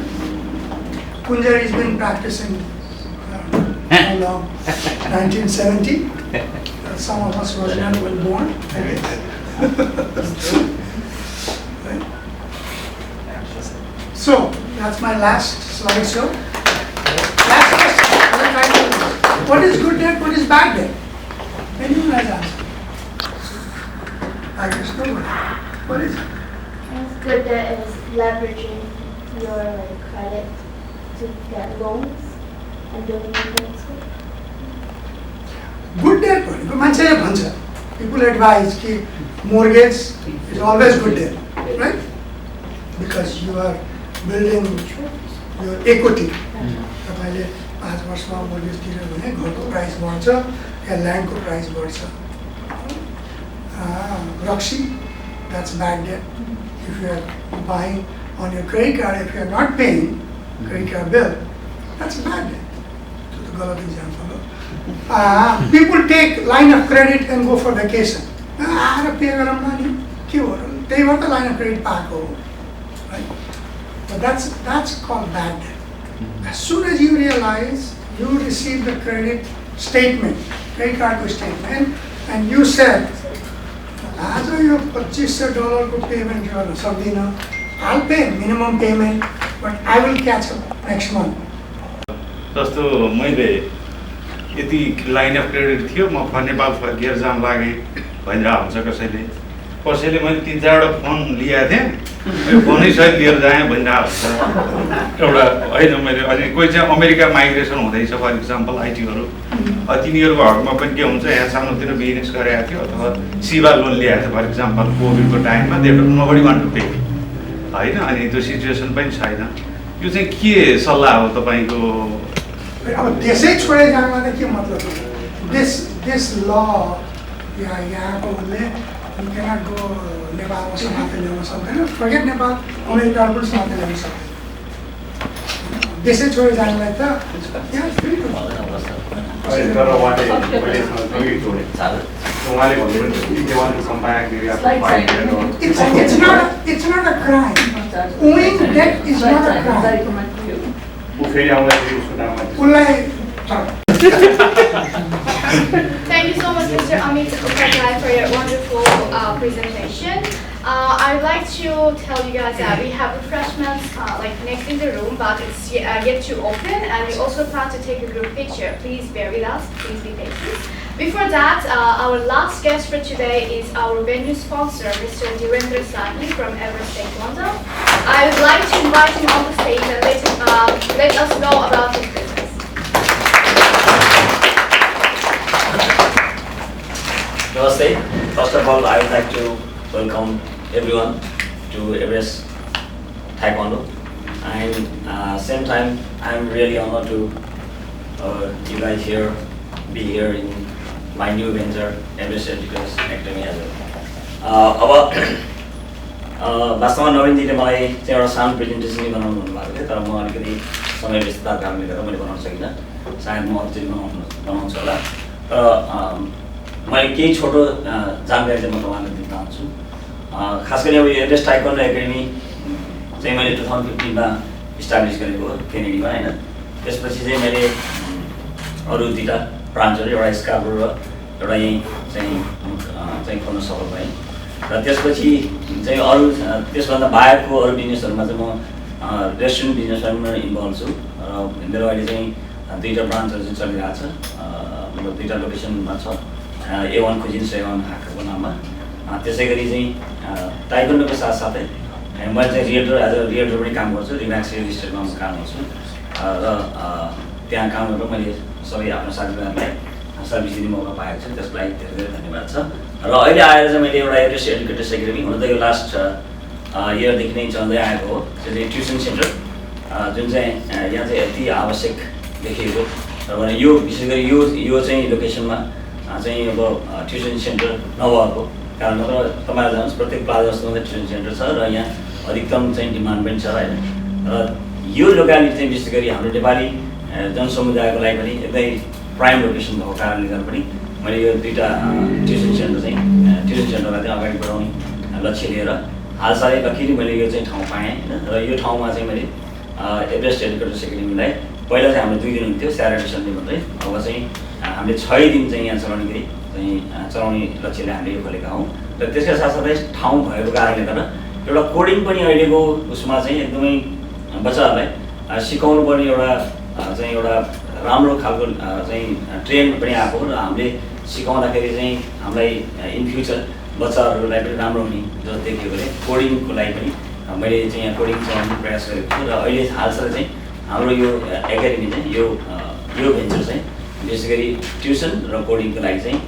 Kunjari has been practicing how long? 1970. Some of us were not well born. Right? So, that's my last slideshow. Last question. What is good debt? What is bad debt? Anyone has answered? I guess nobody. What is it? Good debt is leveraging your credit to get loans and building your credit score. Good debt भनेको मान्छेले भन्छ. People advise कि mortgage is always good debt, right? Because you are building your equity. तपाईले 5 वर्षमा mortgage तिर्यो भने घरको price बढ्छ या ल्यान्डको प्राइस बढ्छ. Roxy, that's bad debt. If you are buying on your credit card, if you are not paying credit card bill, that's bad debt. So the गलत example. People take line of credit and go for vacation. Pay money. They want the line of credit back over. Right? But that's called bad debt. As soon as you realize you receive the credit statement, credit card statement, and you said, as you $25 payment, I'll pay minimum payment, but I will catch up next month. जस्तो मैले यति line of credit थियो म नेपाल फर्केर जान लागेँ भनिरह हुन्छ कसैले मैले 3-4वटा phone लिएको थिएँ यो फोनै सहित लिएर जाएँ भनिरह हुन्छ एउटा होइन मैले अनि कोही चाहिँ अमेरिका माइग्रेसन हुँदैछ फर इक्जाम्पल आइटीहरू तिनीहरूको हकमा पनि के हुन्छ यहाँ सानोतिनो बिजनेस गरेको थियो अथवा सिभा लोन ल्याएको थियो फर इक्जाम्पल कोभिडको टाइममा नोबडी वान्ट टु पे होइन अनि त्यो सिचुएसन पनि छैन यो चाहिँ के सल्लाह हो तपाईँको अब त्यसै छोडेर जानुमा त के मतलब हो दिस ल यहाँको उसले you cannot go नेपालमा समातेर ल्याउन सक्दैन फर्गेट नेपाल अमेरिकामा पनि समातेर ल्याउन सक्दैन देशै छोडेर जानुलाई त यहाँ फ्री तर उहाँले it's not a crime. Owing debt is not a crime. Thank you so much, Mr. Amit Upadhyay, for your wonderful presentation. I would like to tell you guys that we have refreshments like next in the room, but it's yet to open, and we also plan to take a group picture. Please bear with us. Please be patient. Before that, our last guest for today is our venue sponsor, Mr. Dhirendra Sahni from Everest Taekwondo. I would like to invite him on the stage and let us know about his business. Namaste. First of all, I would like to welcome everyone to Everest Taekwondo, and same time, I'm really honored to you guys here, be here in my new venture, Everest Education Academy as well. वास्तवमा नवीनजीले मलाई चाहिँ एउटा सानो presentation बनाउनु भन्नुभएको थियो तर म अलिकति समय व्यस्तताको कारणले गर्दा मैले बनाउन सकिनँ सायद म अझै बनाउँछु होला मैले केही छोटो जानकारी चाहिँ म तपाईँलाई दिन चाहन्छु खास गरी अब एभरेस्ट ताइक्वान्डो एकाडेमी चाहिँ मैले 2015 मा इस्टाब्लिस गरेको केनेडीमा हैन। त्यसपछि चाहिँ मैले अरू दुईटा ब्रान्चहरू एउटा स्कार्बो र एउटा यहीँ चाहिँ खोल्न सफल भएँ र त्यसपछि चाहिँ अरू त्यसभन्दा बाहेकको अरू बिजनेसहरूमा चाहिँ म रेस्टुरेन्ट बिजनेसमा इन्भल्भ छु र मेरो अहिले चाहिँ दुईटा ब्रान्चहरू चाहिँ चलिरहेको छ। मतलब दुईटा लोकेसनमा छ, A1 कुजिन सेवन हाकाको नाममा। त्यसै गरी चाहिँ ताइक्वान्डोको साथसाथै मैले चाहिँ रिएल्टर एज अ रिएल्टर पनि काम गर्छु, रिम्याक्स रियल इस्टेटमा म काम गर्छु र त्यहाँ काम गरेर मैले सबै आफ्नो साथीभाइहरूलाई सर्भिस दिने मौका पाएको छु, त्यसको लागि धेरै धेरै धन्यवाद छ। र अहिले आएर चाहिँ मैले एउटा एभरेस्ट एडुकेटर्स एकाडेमी, हुन त यो लास्ट इयरदेखि नै चल्दै आएको हो, त्यो चाहिँ ट्युसन सेन्टर जुन चाहिँ यहाँ चाहिँ यति आवश्यक देखिएको र यो विशेष गरी यो चाहिँ लोकेसनमा चाहिँ अब ट्युसन सेन्टर नभएको कारण नत्र तपाईँहरू जानुहोस् प्रत्येक प्लाजा जस्तोमा चाहिँ ट्युसन सेन्टर छ र यहाँ अधिकतम चाहिँ डिमान्ड पनि छ होइन। र यो लोकालिटी चाहिँ विशेष गरी हाम्रो नेपाली जनसमुदायको लागि पनि एकदमै प्राइम लोकेसन भएको कारणले गर्दा पनि मैले यो दुईटा ट्युसन सेन्टरलाई चाहिँ अगाडि बढाउने लक्ष्य लिएर हालसालै लकिली मैले यो चाहिँ ठाउँ पाएँ होइन। र यो ठाउँमा चाहिँ मैले एभरेस्ट एडुकेटर्स एकाडेमीलाई पहिला चाहिँ हाम्रो 2 दिन हुन्थ्यो स्याटरडे सन्डे मात्रै, अब चाहिँ हामीले 6 दिन चाहिँ यहाँ चलाउने लक्ष्यले हामीले यो खोलेका हौँ। र त्यसका साथसाथै ठाउँ भएको कारणले गर्दा एउटा कोडिङ पनि अहिलेको उसमा चाहिँ एकदमै बच्चाहरूलाई सिकाउनु पर्ने एउटा राम्रो खालको चाहिँ ट्रेन्ड पनि आएको र हामीले सिकाउँदाखेरि चाहिँ हामीलाई इन फ्युचर बच्चाहरूलाई पनि राम्रो हुने जस्तो देखिएकोले कोडिङको लागि पनि मैले चाहिँ यहाँ कोडिङ चलाउने प्रयास गरेको छु। र अहिले हालसालै चाहिँ हाम्रो यो एकाडेमी चाहिँ यो भेन्चर चाहिँ विशेष गरी ट्युसन र कोडिङको लागि चाहिँ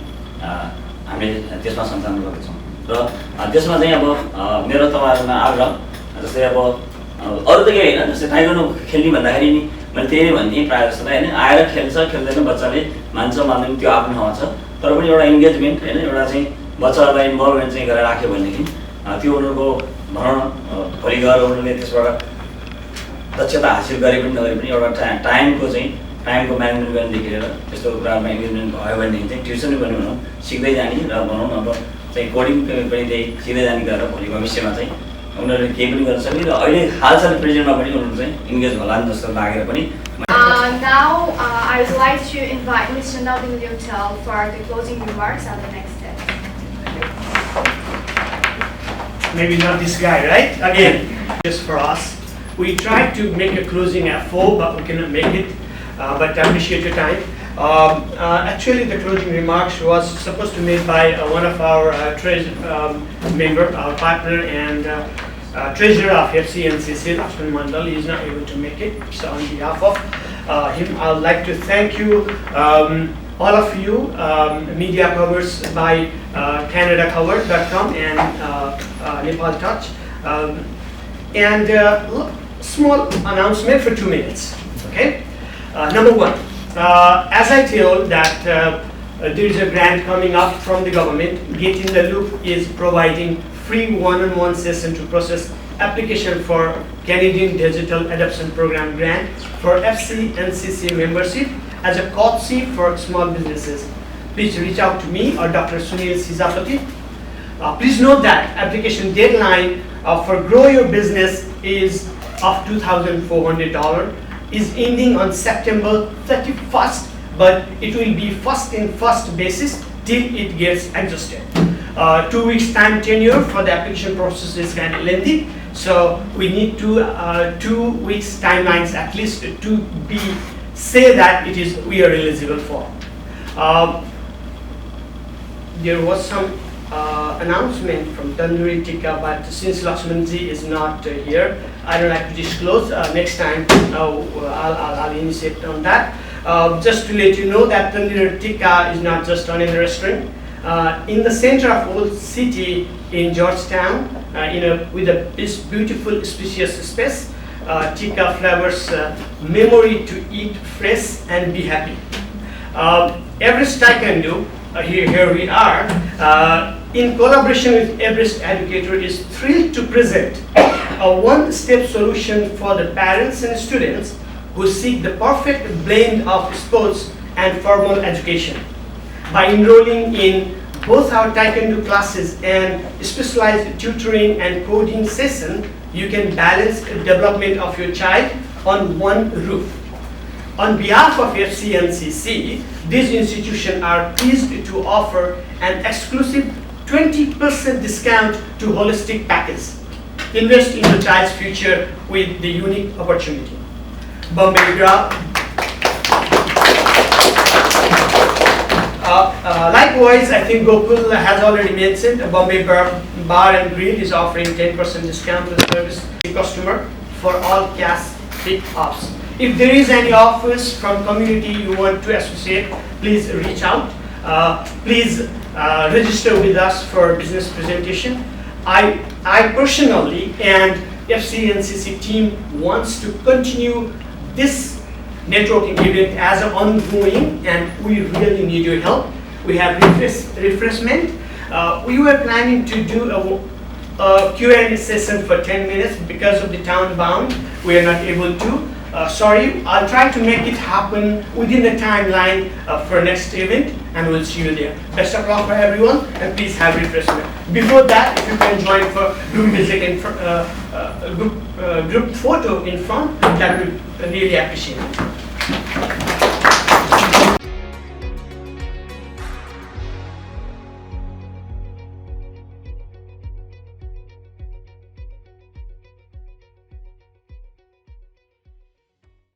हामीले त्यसमा सञ्चालन गर्दैछौँ। र त्यसमा चाहिँ अब मेरो तपाईँहरूमा आग्रह जस्तै अब अरू त केही होइन, जस्तै ताइक्वान्डो खेल्ने भन्दाखेरि नि मैले त्यही नै भनिदिएँ प्रायः जस्तो होइन, आएर खेल्छ खेल्दैन बच्चाले मान्छ मान्दैन त्यो आफ्नो ठाउँमा छ, तर पनि एउटा इन्गेजमेन्ट होइन एउटा चाहिँ बच्चाहरूलाई इन्भल्भमेन्ट चाहिँ गरेर राख्यो भनेदेखि त्यो उनीहरूको भनौँ न भोलि गएर उनीहरूले त्यसबाट दक्षता हासिल गरे पनि नगरे पनि एउटा टाइमको म्यानेजमेन्ट गर्नेदेखि लिएर त्यस्तो कुरामा इन्गेजमेन्ट भयो भनेदेखि चाहिँ ट्युसन पनि भनौँ सिक्दै जाने र भनौँ न अब चाहिँ कोडिङ पनि त्यही सिक्दै जाने गरेर भोलि भविष्यमा चाहिँ उनीहरूले केही पनि गर्न सक्ने र अहिले हालसालै प्रेजेन्टमा पनि उनीहरू चाहिँ इन्गेज होला नि जस्तो लागेर पनि। Now I would like to invite Mr. Navin Liutel for the closing remarks and the next step. Maybe not this guy, right? Again, just for us. We tried to make a closing at 4, but we cannot make it. But I appreciate your time. Actually, the closing remarks was supposed to be made by one of our member, our partner and treasurer of FCNCC, Lakshman Mandal. He is not able to make it. So on behalf of him, I would like to thank you, all of you, media covers by Canadakhabar.com and Nepal Touch. And small announcement for 2 minutes. Okay. Number 1, as I told that there is a grant coming up from the government. Get in the Loop is providing free one-on-one session to process application for Canadian Digital Adoption Program grant for FCNCC membership as a courtesy for small businesses. Please reach out to me or Dr. Sunil Sizapati. Please note that application deadline for Grow Your Business is of $2,400. Is ending on September 31st, but it will be first in first basis till it gets exhausted. 2 weeks time tenure for the application process is kind of lengthy, so we need 2 weeks timelines at least to say that we are eligible for. There was some announcement from Tandoori Tikka, but since Lakshmanji is not here, I don't like to disclose. Next time I'll initiate on that. Just to let you know that Tandoori Tikka is not just only a restaurant. In the center of old city in Georgetown, with a beautiful spacious space, Tikka flavors memory to eat fresh and be happy. Everest Taekwondo, here we are, in collaboration with Everest Educator, is thrilled to present a one-step solution for the parents and students who seek the perfect blend of sports and formal education. By enrolling in both our taekwondo classes and specialized tutoring and coding session, you can balance the development of your child on one roof. On behalf of FCNCC, these institutions are pleased to offer an exclusive 20% discount to holistic package. Invest in the child's future with the unique opportunity. Likewise, I think Gokul has already mentioned, Bombay Bar and Grill is offering 10% discount to the service customer for all cash pick-ups. If there is any offers from community you want to associate, please reach out. Please register with us for business presentation. I personally and FCNCC team wants to continue this networking event as an ongoing, and we really need your help. We have refreshment. We were planning to do a Q&A session for 10 minutes. Because of the town bound, we are not able to. Sorry, I'll try to make it happen within the timeline for next event, and we'll see you there. Best of luck for everyone, and please have refreshment. Before that, if you can join for group music and group photo in front, that would really appreciate it.